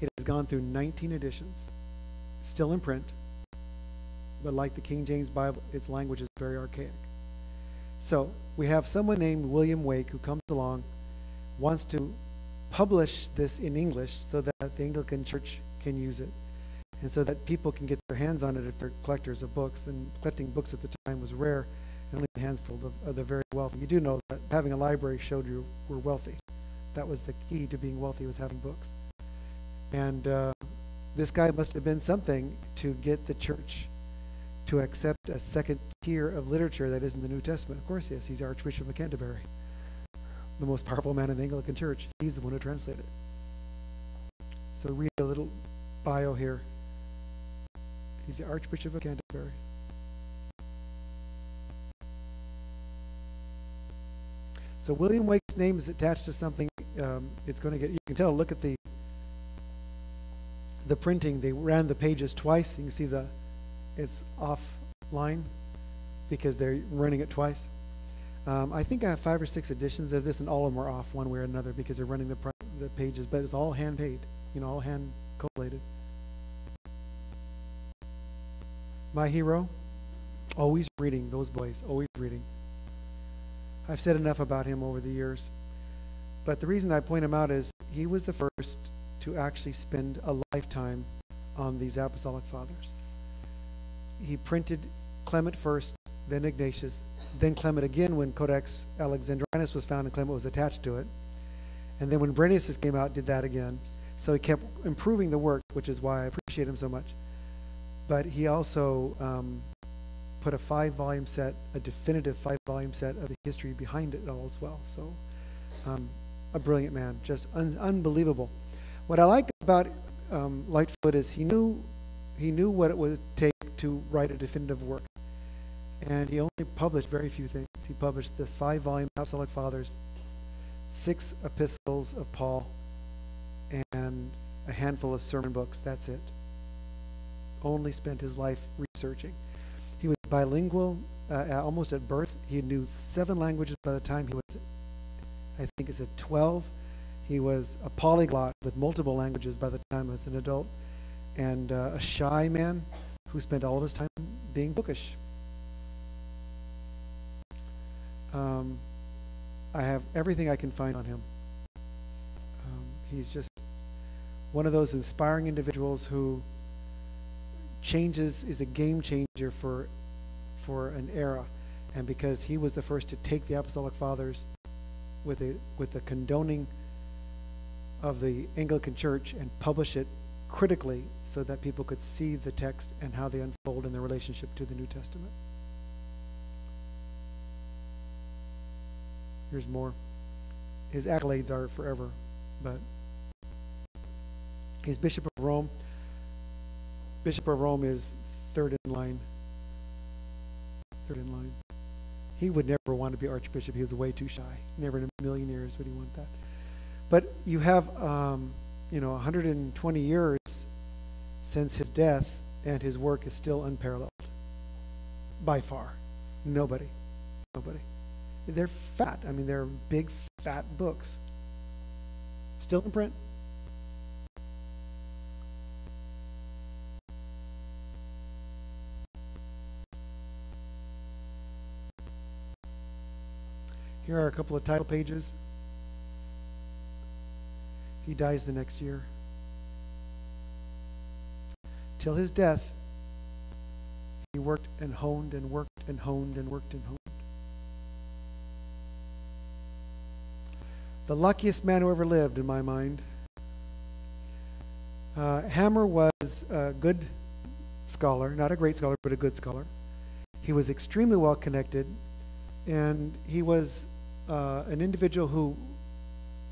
It has gone through 19 editions, still in print, but like the King James Bible, its language is very archaic. So we have someone named William Wake who comes along, wants to publish this in English so that the Anglican Church can use it, and so that people can get their hands on it if they're collectors of books. And collecting books at the time was rare, and only a handful of the very wealthy. You do know that having a library showed you were wealthy. That was the key to being wealthy, was having books. And this guy must have been something to get the church to accept a second tier of literature that isn't the New Testament. Of course, yes, he's Archbishop of Canterbury, the most powerful man in the Anglican Church. He's the one who translated it. So read a little bio here. He's the Archbishop of Canterbury. So William Wake's name is attached to something. It's going to get, you can tell, look at the printing. They ran the pages twice. You can see it's offline because they're running it twice. I think I have 5 or 6 editions of this, and all of them are off one way or another because they're running the pages, but it's all hand paid, all hand collated. My hero, always reading, those boys, always reading. I've said enough about him over the years, but the reason I point him out is he was the first to actually spend a lifetime on these Apostolic Fathers. He printed Clement first, then Ignatius, then Clement again when Codex Alexandrinus was found and Clement was attached to it. And then when Brennus came out, did that again. So he kept improving the work, which is why I appreciate him so much. But he also put a 5-volume set, a definitive 5-volume set of the history behind it all as well. So a brilliant man, just unbelievable. What I like about Lightfoot is he knew what it would take to write a definitive work. And he only published very few things. He published this 5-volume Apostolic Fathers, 6 epistles of Paul, and a handful of sermon books. That's it. Only spent his life researching. He was bilingual almost at birth. He knew 7 languages by the time he was, I think it's at 12. He was a polyglot with multiple languages by the time he was an adult, and a shy man who spent all of his time being bookish. I have everything I can find on him. He's just one of those inspiring individuals who is a game changer for an era. And because he was the first to take the Apostolic Fathers with the condoning of the Anglican Church and publish it critically so that people could see the text and how they unfold in their relationship to the New Testament. Here's more. His accolades are forever, but he's Bishop of Rome. Bishop of Rome is third in line. Third in line. He would never want to be Archbishop. He was way too shy. Never in a million years would he want that. But you have, 120 years since his death, and his work is still unparalleled. By far. Nobody. They're fat. I mean, they're big, fat books. Still in print. Here are a couple of title pages. He dies the next year. Till his death, he worked and honed and worked and honed and worked and honed. The luckiest man who ever lived, in my mind. Hammer was a good scholar, not a great scholar, but a good scholar. He was extremely well connected, and he was an individual who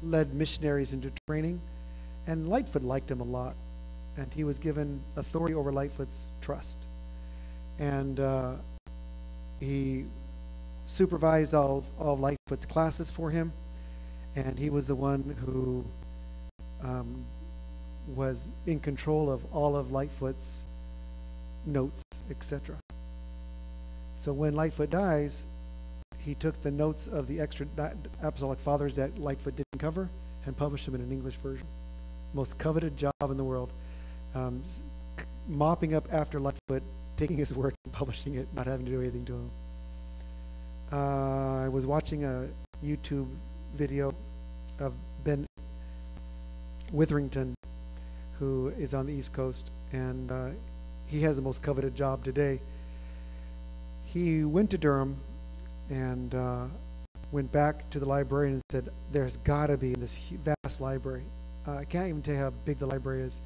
led missionaries into training, and Lightfoot liked him a lot, and he was given authority over Lightfoot's trust. And he supervised all of Lightfoot's classes for him, and he was the one who was in control of all of Lightfoot's notes, etc. So when Lightfoot dies, he took the notes of the extra Apostolic Fathers that Lightfoot didn't cover and published them in an English version. Most coveted job in the world. Mopping up after Lightfoot, taking his work and publishing it, not having to do anything to him. I was watching a YouTube video of Ben Witherington, who is on the East Coast, and he has the most coveted job today. He went to Durham and went back to the librarian and said, there's got to be in this vast library. I can't even tell you how big the library is,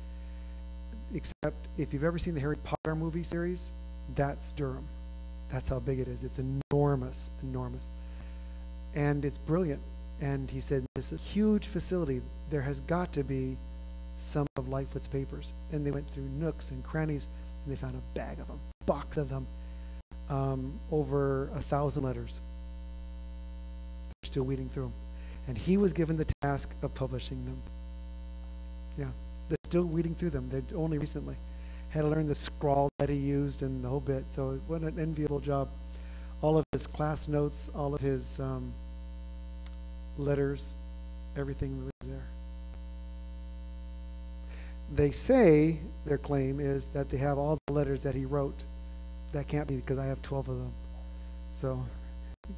except if you've ever seen the Harry Potter movie series, that's Durham. That's how big it is. It's enormous, enormous. And it's brilliant. And he said, this is a huge facility. There has got to be some of Lightfoot's papers. And they went through nooks and crannies, and they found a bag of them, box of them, over 1,000 letters. They're still weeding through them. And he was given the task of publishing them. Yeah, they're still weeding through them. They only recently had to learn the scrawl that he used and the whole bit. So what an enviable job. All of his class notes, all of his letters, everything was there. They say, their claim is that they have all the letters that he wrote. That can't be, because I have 12 of them. So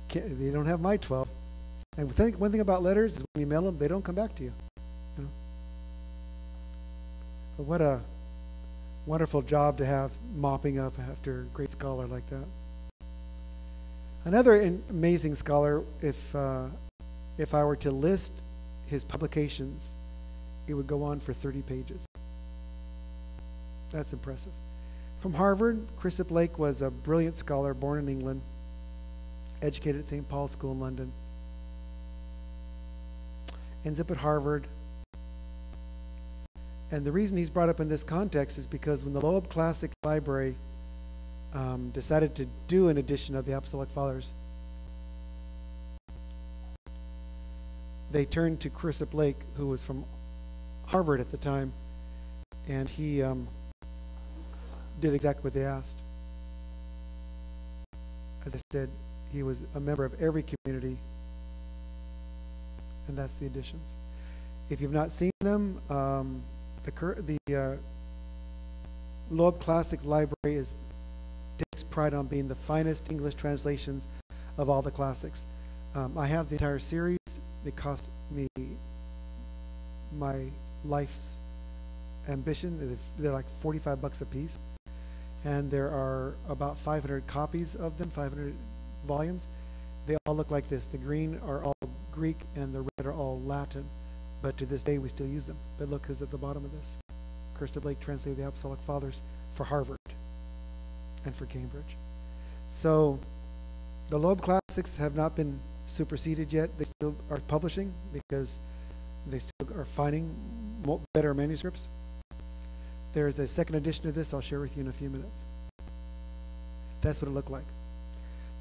they don't have my 12. And one thing about letters is when you mail them, they don't come back to you. You know? But what a wonderful job to have, mopping up after a great scholar like that. Another amazing scholar, if I were to list his publications, it would go on for 30 pages. That's impressive. From Harvard, Chryssip Lake was a brilliant scholar, born in England, educated at St. Paul's School in London. Ends up at Harvard. And the reason he's brought up in this context is because when the Loeb Classic Library decided to do an edition of the Apostolic Fathers, they turned to Chryssip Lake, who was from Harvard at the time, and he did exactly what they asked. As I said, he was a member of every community, and that's the editions. If you've not seen them, the Loeb Classic Library takes pride on being the finest English translations of all the classics. I have the entire series. It cost me my life's ambition. They're like $45 a piece. And there are about 500 copies of them, 500 volumes. They all look like this. The green are all Greek and the red are all Latin. But to this day, we still use them. But look who's at the bottom of this. Chryssip Lake translated the Apostolic Fathers for Harvard and for Cambridge. So the Loeb Classics have not been superseded yet. They still are publishing because they still are finding better manuscripts. There's a second edition of this I'll share with you in a few minutes. That's what it looked like.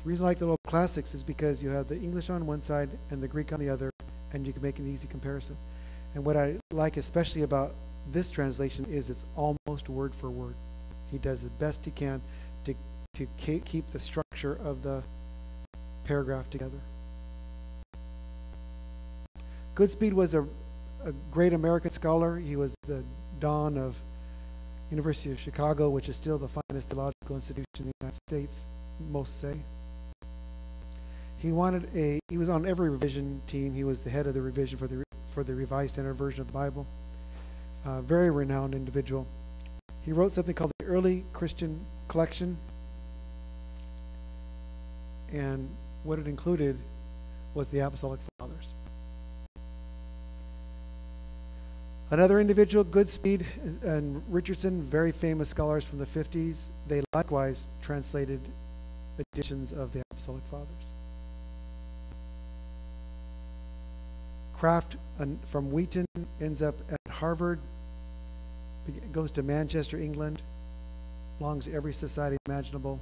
The reason I like the Loeb Classics is because you have the English on one side and the Greek on the other, and you can make an easy comparison. And what I like especially about this translation is it's almost word for word. He does the best he can to keep the structure of the paragraph together. Goodspeed was a great American scholar. He was the don of University of Chicago, which is still the finest theological institution in the United States, most say. He was on every revision team. He was the head of the revision for the Revised Standard Version of the Bible. Very renowned individual. He wrote something called the Early Christian Collection, and what it included was the Apostolic Fathers. Another individual, Goodspeed and Richardson, very famous scholars from the 50s, they likewise translated editions of the Apostolic Fathers. Kraft from Wheaton ends up at Harvard, goes to Manchester, England, belongs to every society imaginable,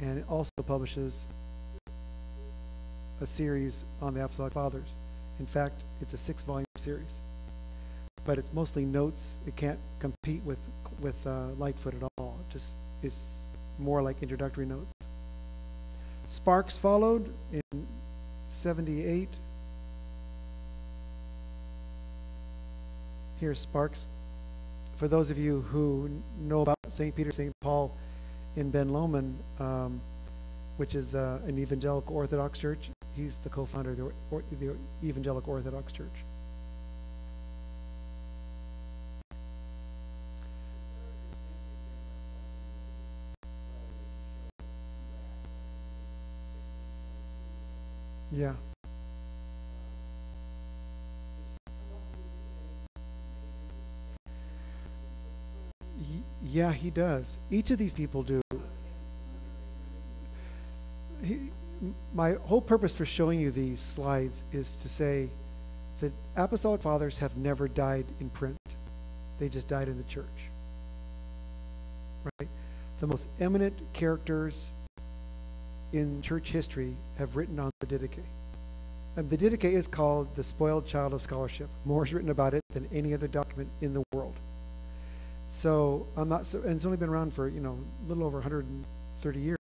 and it also publishes a series on the Apostolic Fathers. In fact, it's a 6-volume series, but it's mostly notes. It can't compete with Lightfoot at all. It just is more like introductory notes. Sparks followed in 78. Here's Sparks. For those of you who know about St. Peter, St. Paul in Ben Lomond, which is an evangelical Orthodox church, he's the co-founder of the Evangelical Orthodox Church. Yeah. Yeah, he does. Each of these people do. My whole purpose for showing you these slides is to say that Apostolic Fathers have never died in print. They just died in the church. Right? The most eminent characters in church history have written on the Didache. The Didache is called the spoiled child of scholarship. More is written about it than any other document in the world. So and it's only been around for, a little over 130 years.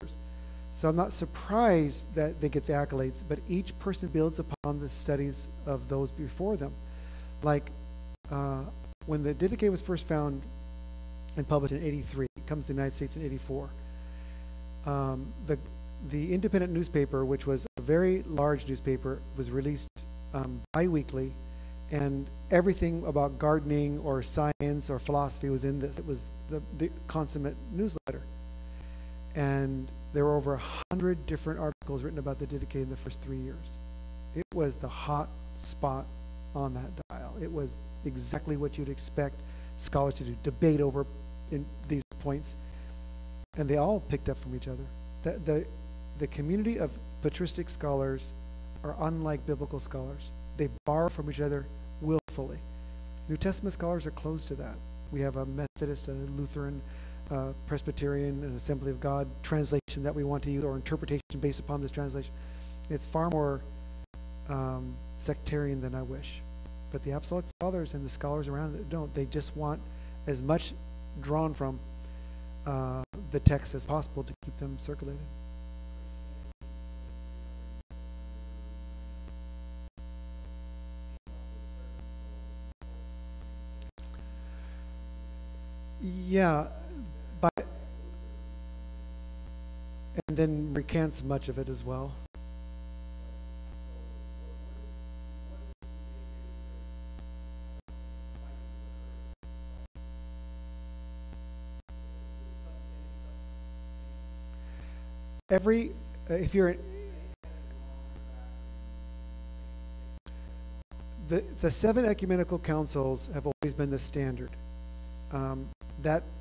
So I'm not surprised that they get the accolades, but each person builds upon the studies of those before them. Like when the Didache was first found and published in 83, it comes to the United States in 84. The independent newspaper, which was a very large newspaper, was released bi-weekly, and everything about gardening or science or philosophy was in this. It was the consummate newsletter. And there were over 100 different articles written about the Didache in the first 3 years. It was the hot spot on that dial. It was exactly what you'd expect scholars to do, debate over in these points. And they all picked up from each other. The community of patristic scholars are unlike biblical scholars. They borrow from each other willfully. New Testament scholars are closed to that. We have a Methodist, a Lutheran, Presbyterian, an Assembly of God translation that we want to use, or interpretation based upon this translation. It's far more sectarian than I wish. But the Apostolic Fathers and the scholars around it don't. They just want as much drawn from the text as possible to keep them circulated. Yeah, but and then recants much of it as well. If you're the 7 ecumenical councils have always been the standard.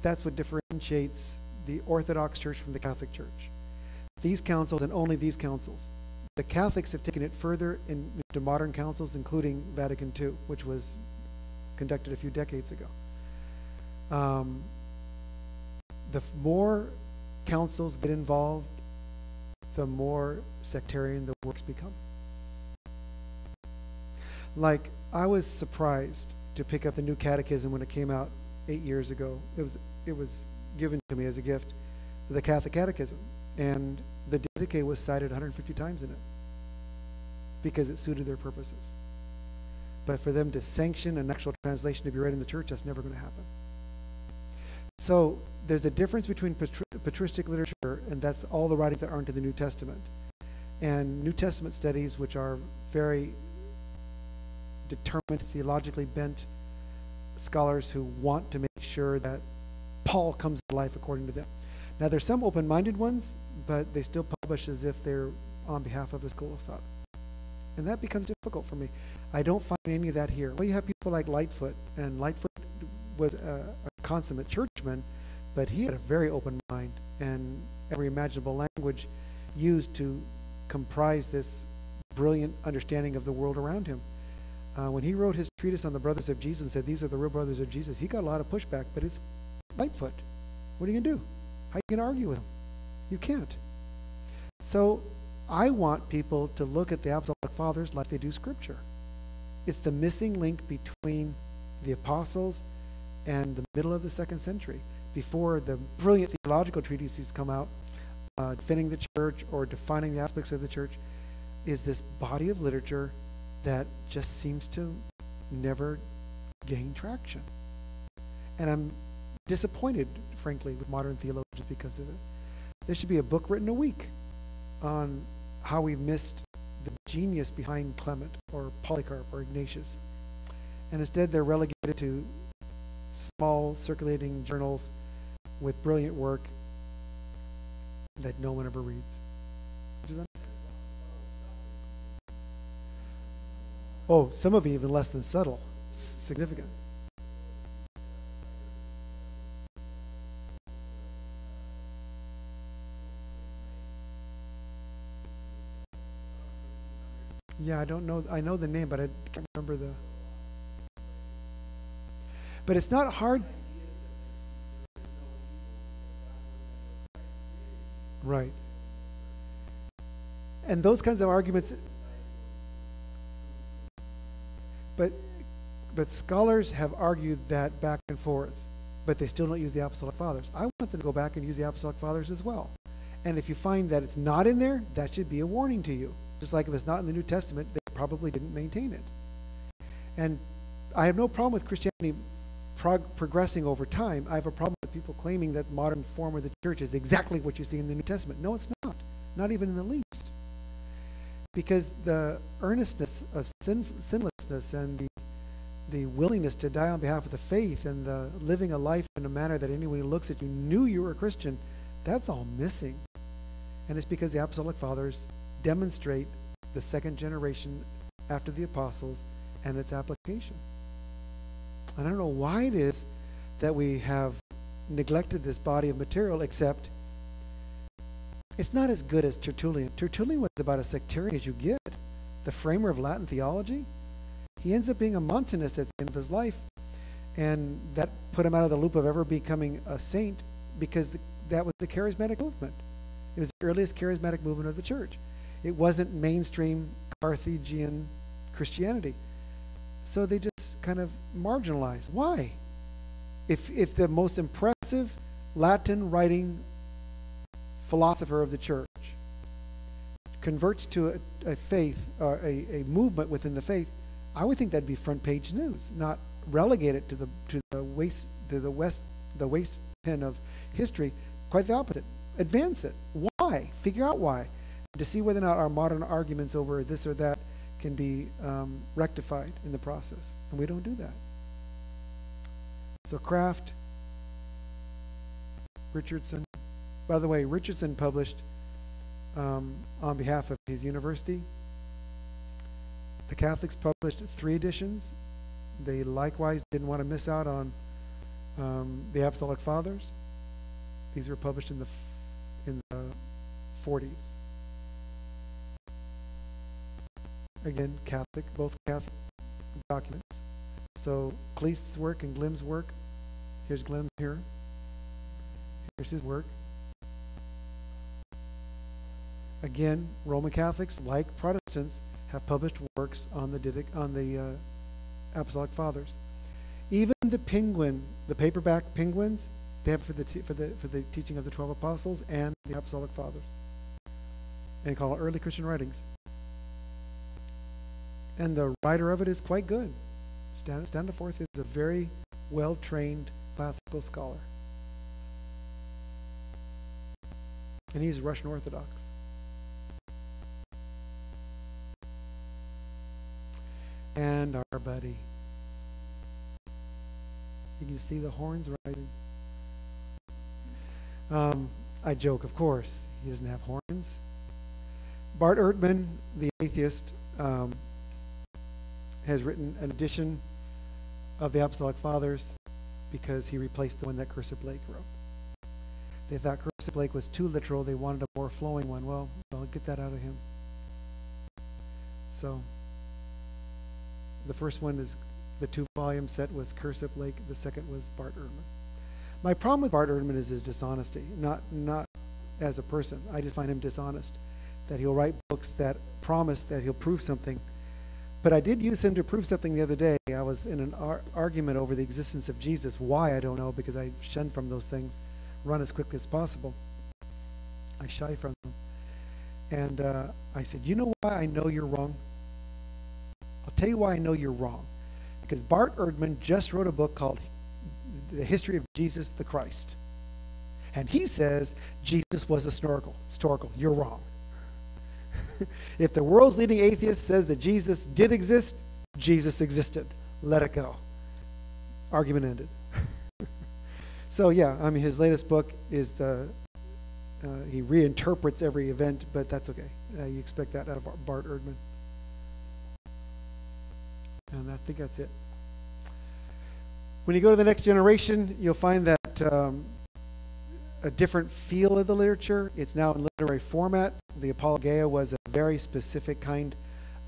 That's what differentiates the Orthodox Church from the Catholic Church. These councils, and only these councils. The Catholics have taken it further into modern councils, including Vatican II, which was conducted a few decades ago. The more councils get involved, the more sectarian the works become. Like, I was surprised to pick up the New Catechism when it came out 8 years ago. It was given to me as a gift, the Catholic Catechism, and the Didache was cited 150 times in it because it suited their purposes. But for them to sanction an actual translation to be read in the church, that's never going to happen. So there's a difference between patristic literature, and that's all the writings that aren't in the New Testament, and New Testament studies, which are very determined, theologically bent scholars who want to make sure that Paul comes to life according to them. Now, there's some open-minded ones, but they still publish as if they're on behalf of a school of thought. And that becomes difficult for me. I don't find any of that here. Well, you have people like Lightfoot, and Lightfoot was a consummate churchman, but he had a very open mind and every imaginable language used to comprise this brilliant understanding of the world around him. When he wrote his treatise on the brothers of Jesus and said, these are the real brothers of Jesus, he got a lot of pushback, but it's Lightfoot. What are you going to do? How are you going to argue with him? You can't. So I want people to look at the Apostolic Fathers like they do Scripture. It's the missing link between the apostles and the middle of the 2nd century, before the brilliant theological treatises come out, defending the church or defining the aspects of the church, is this body of literature that just seems to never gain traction. And I'm disappointed, frankly, with modern theologians because of it. There should be a book written a week on how we missed the genius behind Clement or Polycarp or Ignatius. And instead they're relegated to small circulating journals with brilliant work that no one ever reads. Oh, some of it even less than subtle, significant. Yeah, I don't know. I know the name, but I can't remember the. But it's not hard. Right. And those kinds of arguments. But scholars have argued that back and forth, but they still don't use the Apostolic Fathers. I want them to go back and use the Apostolic Fathers as well. And if you find that it's not in there, that should be a warning to you. Just like if it's not in the New Testament, they probably didn't maintain it. And I have no problem with Christianity progressing over time. I have a problem with people claiming that modern form of the church is exactly what you see in the New Testament. No, it's not even in the least. Because the earnestness of sinlessness and the willingness to die on behalf of the faith and the living a life in a manner that anyone who looks at you knew you were a Christian, that's all missing. And it's because the Apostolic Fathers demonstrate the 2nd generation after the apostles and its application. And I don't know why it is that we have neglected this body of material, except it's not as good as Tertullian. Tertullian was about as sectarian as you get. The framer of Latin theology. He ends up being a Montanist at the end of his life, and that put him out of the loop of ever becoming a saint, because that was the charismatic movement. It was the earliest charismatic movement of the church. It wasn't mainstream Carthaginian Christianity. So they just kind of marginalized. Why? If the most impressive Latin writing philosopher of the church converts to a faith, or a movement within the faith, I would think that'd be front page news, not relegate it to the waste bin of history. Quite the opposite. Advance it. Why? Figure out why. To see whether or not our modern arguments over this or that can be rectified in the process. And we don't do that. So Kraft, Richardson. By the way, Richardson published on behalf of his university. The Catholics published 3 editions. They likewise didn't want to miss out on the Apostolic Fathers. These were published in the 40s. Again, Catholic, both Catholic documents. So Kleist's work and Glim's work. Here's Glim here. Here's his work. Again, Roman Catholics, like Protestants, have published works on the Apostolic Fathers. Even the paperback penguins, they have for the teaching of the 12 Apostles and the Apostolic Fathers, and call it early Christian writings. And the writer of it is quite good. Standerforth is a very well-trained classical scholar, and he's Russian Orthodox. And our buddy. You can see the horns rising. I joke, of course, he doesn't have horns. Bart Ehrman, the atheist, has written an edition of the Apostolic Fathers because he replaced the one that Cursor Blake wrote. They thought Cursor Blake was too literal. They wanted a more flowing one. Well, I'll get that out of him. So the first one is the 2-volume set was Cursor Blake. The second was Bart Ehrman. My problem with Bart Ehrman is his dishonesty, not as a person. I just find him dishonest, that he'll write books that promise that he'll prove something. But I did use him to prove something the other day. I was in an argument over the existence of Jesus. Why, I don't know, because I shun from those things, run as quickly as possible. I shy from them. And I said, you know why I know you're wrong? I'll tell you why I know you're wrong. Because Bart Ehrman just wrote a book called The History of Jesus the Christ. And he says Jesus was historical. You're wrong. If the world's leading atheist says that Jesus did exist, Jesus existed. Let it go. Argument ended. So yeah, I mean, his latest book is he reinterprets every event, but that's okay. You expect that out of Bart Ehrman. And I think that's it. When you go to the next generation, you'll find that a different feel of the literature. It's now in literary format. The Apologia was a very specific kind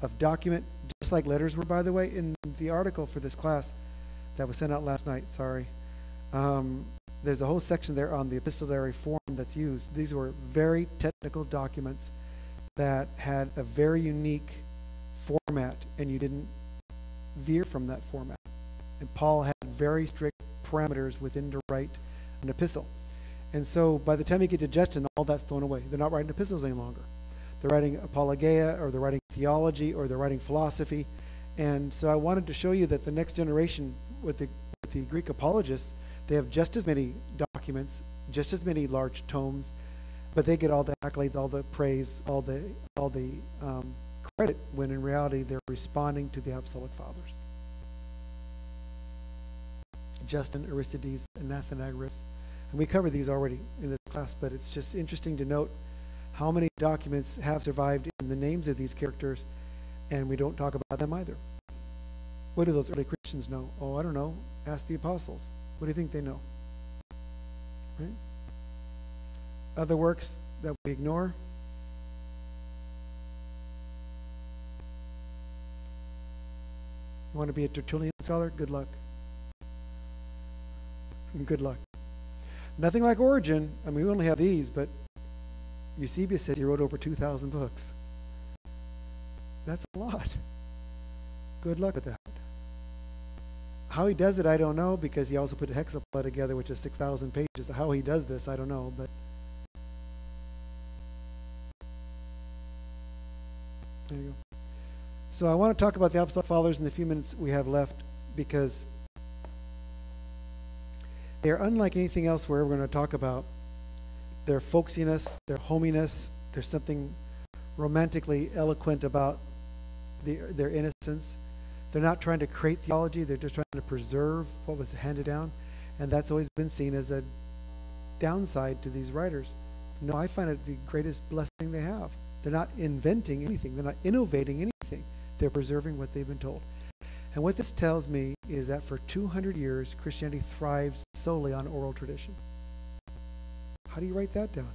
of document, just like letters were, by the way. In the article for this class that was sent out last night, there's a whole section there on the epistolary form that's used. These were very technical documents that had a very unique format, and you didn't veer from that format. And Paul had very strict parameters within to write an epistle. And so by the time you get to Justin, all that's thrown away. They're not writing epistles any longer. They're writing apologia, or they're writing theology, or they're writing philosophy. And so I wanted to show you that the next generation with the Greek apologists, they have just as many documents, just as many large tomes, but they get all the accolades, all the praise, all the credit, when in reality they're responding to the Apostolic Fathers. Justin, Aristides, and Athanagoras. And we covered these already in this class, but it's just interesting to note how many documents have survived in the names of these characters, and we don't talk about them either. What do those early Christians know? Oh, I don't know. Ask the apostles. What do you think they know? Right? Other works that we ignore. You want to be a Tertullian scholar? Good luck. Good luck. Nothing like Origen. I mean, we only have these, but Eusebius says he wrote over 2,000 books. That's a lot. Good luck with that. How he does it, I don't know, because he also put a hexapla together, which is 6,000 pages. How he does this, I don't know, but there you go. So I want to talk about the Apostolic Fathers in the few minutes we have left, because they're unlike anything else we're ever going to talk about. Their folksiness, their hominess, there's something romantically eloquent about their innocence. They're not trying to create theology, they're just trying to preserve what was handed down. And that's always been seen as a downside to these writers. No, I find it the greatest blessing they have. They're not inventing anything, they're not innovating anything. They're preserving what they've been told. And what this tells me is that for 200 years, Christianity thrived solely on oral tradition. How do you write that down?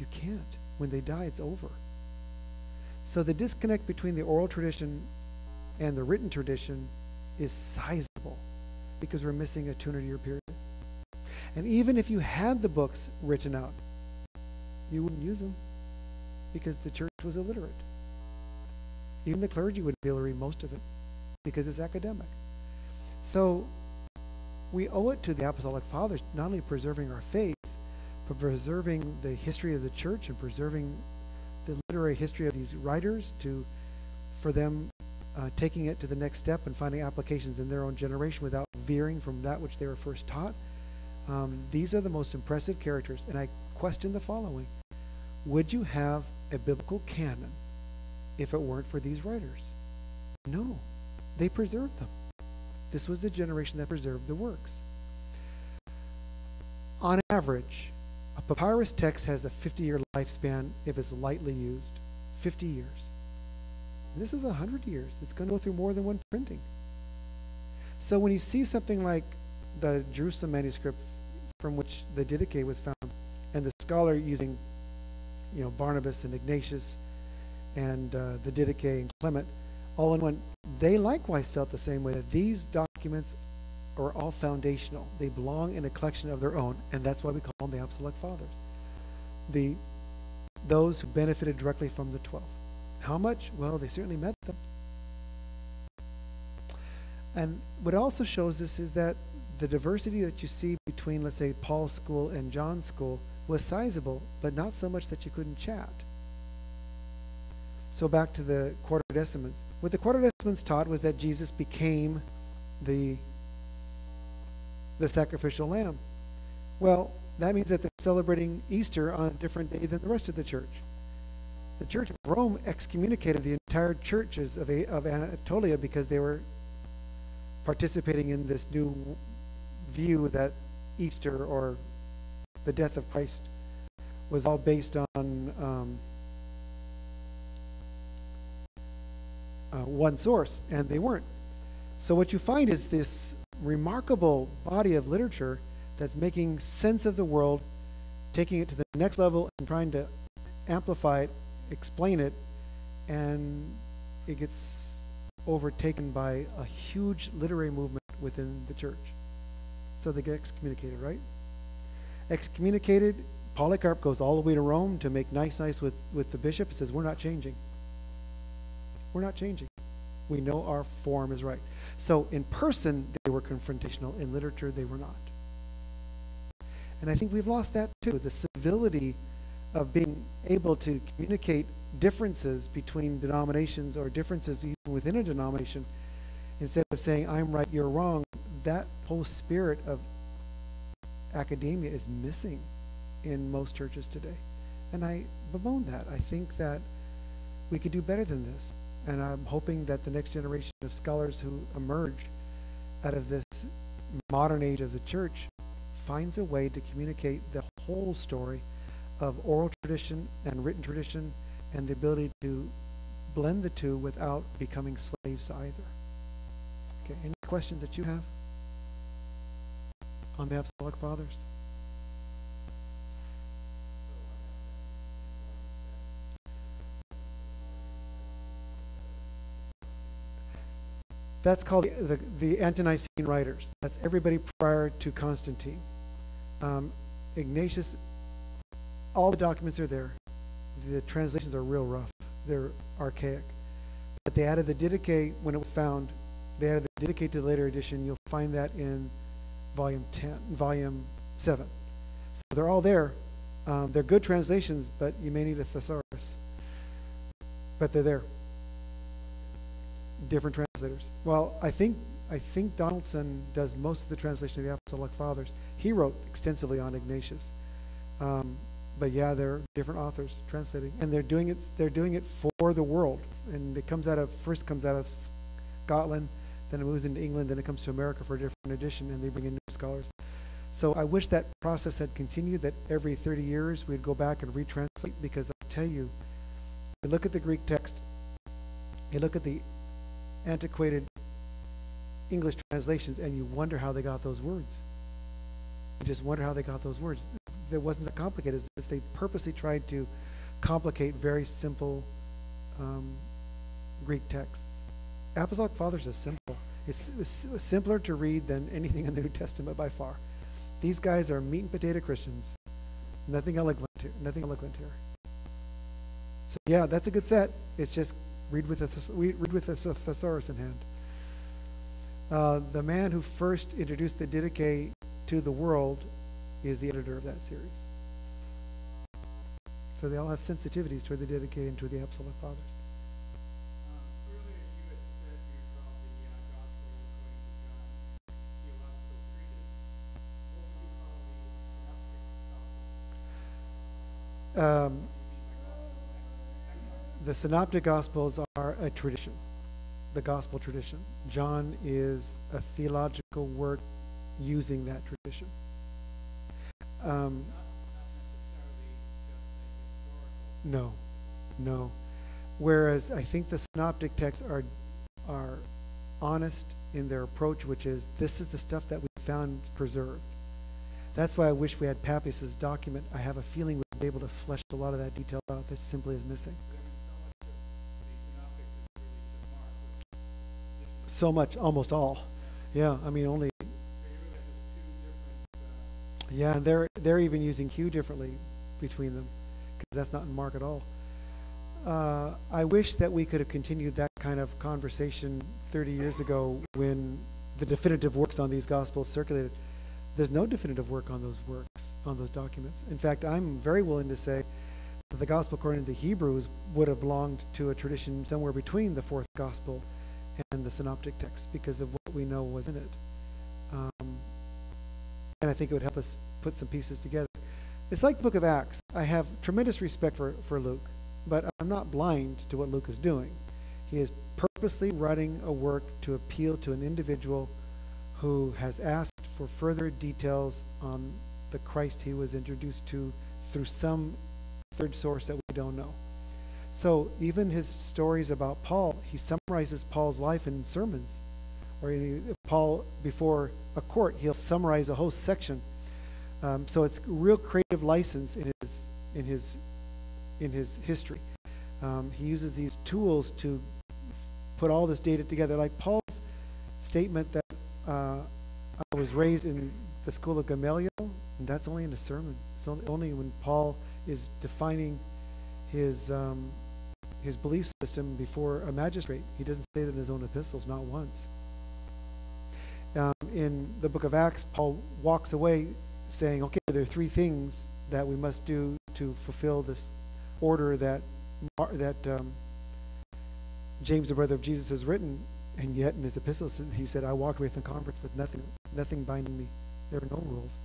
You can't. When they die, it's over. So the disconnect between the oral tradition and the written tradition is sizable, because we're missing a 200-year period. And even if you had the books written out, you wouldn't use them, because the church was illiterate. Even the clergy wouldn't be able to read most of it, because it's academic. So we owe it to the Apostolic Fathers, not only preserving our faith, but preserving the history of the church and preserving the literary history of these writers, for them taking it to the next step and finding applications in their own generation without veering from that which they were first taught. These are the most impressive characters, and I question the following. Would you have a biblical canon if it weren't for these writers? No. They preserved them. This was the generation that preserved the works. On average, a papyrus text has a 50-year lifespan if it's lightly used. 50 years. This is 100 years. It's going to go through more than one printing. So when you see something like the Jerusalem manuscript from which the Didache was found, and the scholar using, Barnabas and Ignatius and the Didache and Clement, all in one, they likewise felt the same way, that these documents are all foundational. They belong in a collection of their own, and that's why we call them the Apostolic Fathers. Those who benefited directly from the 12. How much? Well, they certainly met them. And what also shows us is that the diversity that you see between, let's say, Paul's school and John's school was sizable, but not so much that you couldn't chat. So back to the Quartodecimans. What the Quartodecimans taught was that Jesus became the sacrificial lamb. Well, that means that they're celebrating Easter on a different day than the rest of the church. The Church of Rome excommunicated the entire churches of Anatolia because they were participating in this new view that Easter, or the death of Christ, was all based on one source, and they weren't. So what you find is this remarkable body of literature that's making sense of the world, taking it to the next level and trying to amplify it, explain it, and it gets overtaken by a huge literary movement within the church. So they get excommunicated, right? Excommunicated, Polycarp goes all the way to Rome to make nice with the bishop. He says, we're not changing. We're not changing. We know our form is right. So in person, they were confrontational. In literature, they were not. And I think we've lost that too, the civility of being able to communicate differences between denominations, or differences even within a denomination. Instead of saying, I'm right, you're wrong, that whole spirit of academia is missing in most churches today. And I bemoan that. I think that we could do better than this. And I'm hoping that the next generation of scholars who emerge out of this modern age of the church finds a way to communicate the whole story of oral tradition and written tradition, and the ability to blend the two without becoming slaves to either. Okay, any questions that you have on the Apostolic Fathers? That's called the Ante-Nicene writers. That's everybody prior to Constantine. Ignatius, all the documents are there. The translations are real rough. They're archaic. But they added the Didache when it was found. They added the Didache to the later edition. You'll find that in volume 7. So they're all there. They're good translations, but you may need a thesaurus. But they're there. Different translators. Well, I think Donaldson does most of the translation of the Apostolic Fathers. He wrote extensively on Ignatius. But yeah, they're different authors translating, and they're doing it for the world. And it first comes out of Scotland, then it moves into England, then it comes to America for a different edition, and they bring in new scholars. So I wish that process had continued, that every 30 years we'd go back and retranslate, because I'll tell you, you look at the Greek text, you look at the antiquated English translations, and you wonder how they got those words. You just wonder how they got those words. It wasn't that complicated. It's they purposely tried to complicate very simple Greek texts. Apostolic Fathers are simple. It's simpler to read than anything in the New Testament by far. These guys are meat and potato Christians. Nothing eloquent here. So yeah, that's a good set. It's just read with a thesaurus in hand. The man who first introduced the Didache to the world is the editor of that series. So they all have sensitivities toward the Didache and toward the Apostolic Fathers. Earlier you had said you called the Gospel according to John theological treatise. What would you call The Synoptic Gospels are a tradition, the Gospel tradition. John is a theological work using that tradition. not necessarily just a historical. No. Whereas I think the synoptic texts are honest in their approach, which is this is the stuff that we found preserved. That's why I wish we had Papias' document. I have a feeling we'd be able to flesh a lot of that detail out that simply is missing. So much, almost all. Yeah, I mean only. Yeah, and they're even using Q differently between them, because that's not in Mark at all. I wish that we could have continued that kind of conversation 30 years ago when the definitive works on these Gospels circulated. There's no definitive work on those works, on those documents. In fact, I'm very willing to say that the Gospel according to the Hebrews would have belonged to a tradition somewhere between the fourth Gospel and the synoptic text because of what we know was in it. And I think it would help us put some pieces together. It's like the book of Acts. I have tremendous respect for Luke, but I'm not blind to what Luke is doing. He is purposely writing a work to appeal to an individual who has asked for further details on the Christ he was introduced to through some third source that we don't know. So even his stories about Paul, he summarizes Paul's life in sermons. Or Paul, before a court, he'll summarize a whole section. So it's real creative license in his history. He uses these tools to put all this data together. Like Paul's statement that I was raised in the school of Gamaliel, and that's only in a sermon. It's only when Paul is defining his belief system before a magistrate. He doesn't say that in his own epistles, not once. In the book of Acts, Paul walks away saying, okay, there are three things that we must do to fulfill this order that James, the brother of Jesus, has written. And yet in his epistles, he said, I walked away from conference with nothing binding me. There are no rules.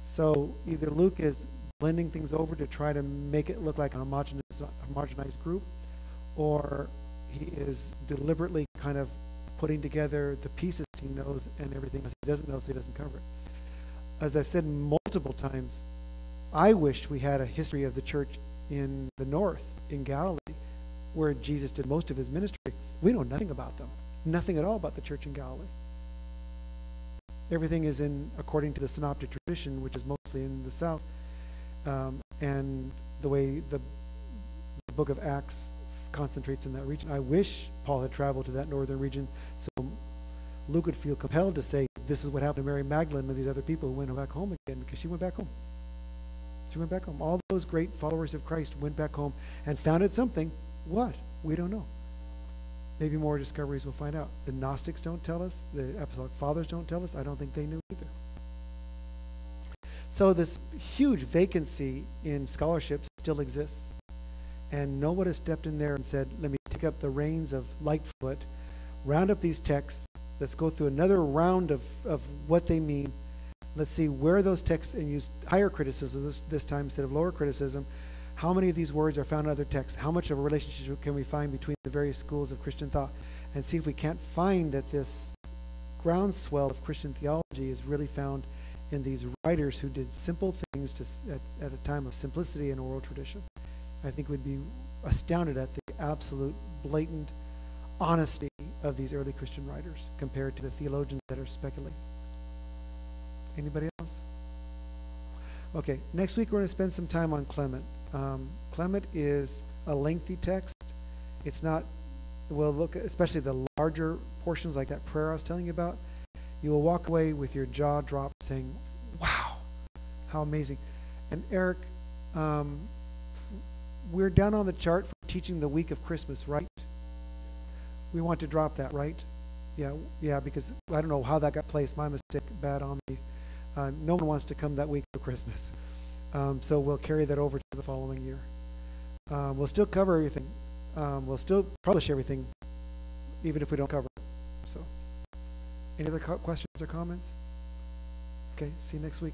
So either Luke is blending things over to try to make it look like a homogenized group, or he is deliberately kind of putting together the pieces he knows and everything else he doesn't know, so he doesn't cover it. As I've said multiple times, I wish we had a history of the church in the north, in Galilee, where Jesus did most of his ministry. We know nothing about them. Nothing at all about the church in Galilee. Everything is according to the synoptic tradition, which is mostly in the south, and the way the book of Acts concentrates in that region. I wish Paul had traveled to that northern region so Luke would feel compelled to say, this is what happened to Mary Magdalene and these other people who went back home again, because she went back home. She went back home. All those great followers of Christ went back home and founded something. What? We don't know. Maybe more discoveries we'll find out. The Gnostics don't tell us. The Apostolic Fathers don't tell us. I don't think they knew either. So this huge vacancy in scholarship still exists. And no one has stepped in there and said, let me take up the reins of Lightfoot, round up these texts. Let's go through another round of what they mean. Let's see where those texts, and use higher criticism this time instead of lower criticism. How many of these words are found in other texts? How much of a relationship can we find between the various schools of Christian thought? And see if we can't find that this groundswell of Christian theology is really found in these writers who did simple things at a time of simplicity and oral tradition. I think we'd be astounded at the absolute blatant honesty of these early Christian writers compared to the theologians that are speculating. Anybody else? Okay, next week we're going to spend some time on Clement. Clement is a lengthy text. It's not, we'll look at especially the larger portions like that prayer I was telling you about. You will walk away with your jaw dropped saying, wow, how amazing. And Eric, we're down on the chart for teaching the week of Christmas, right? We want to drop that, right? Yeah, because I don't know how that got placed. My mistake, bad on me. No one wants to come that week of Christmas. So we'll carry that over to the following year. We'll still cover everything. We'll still publish everything, even if we don't cover it. So, any other questions or comments? Okay, see you next week.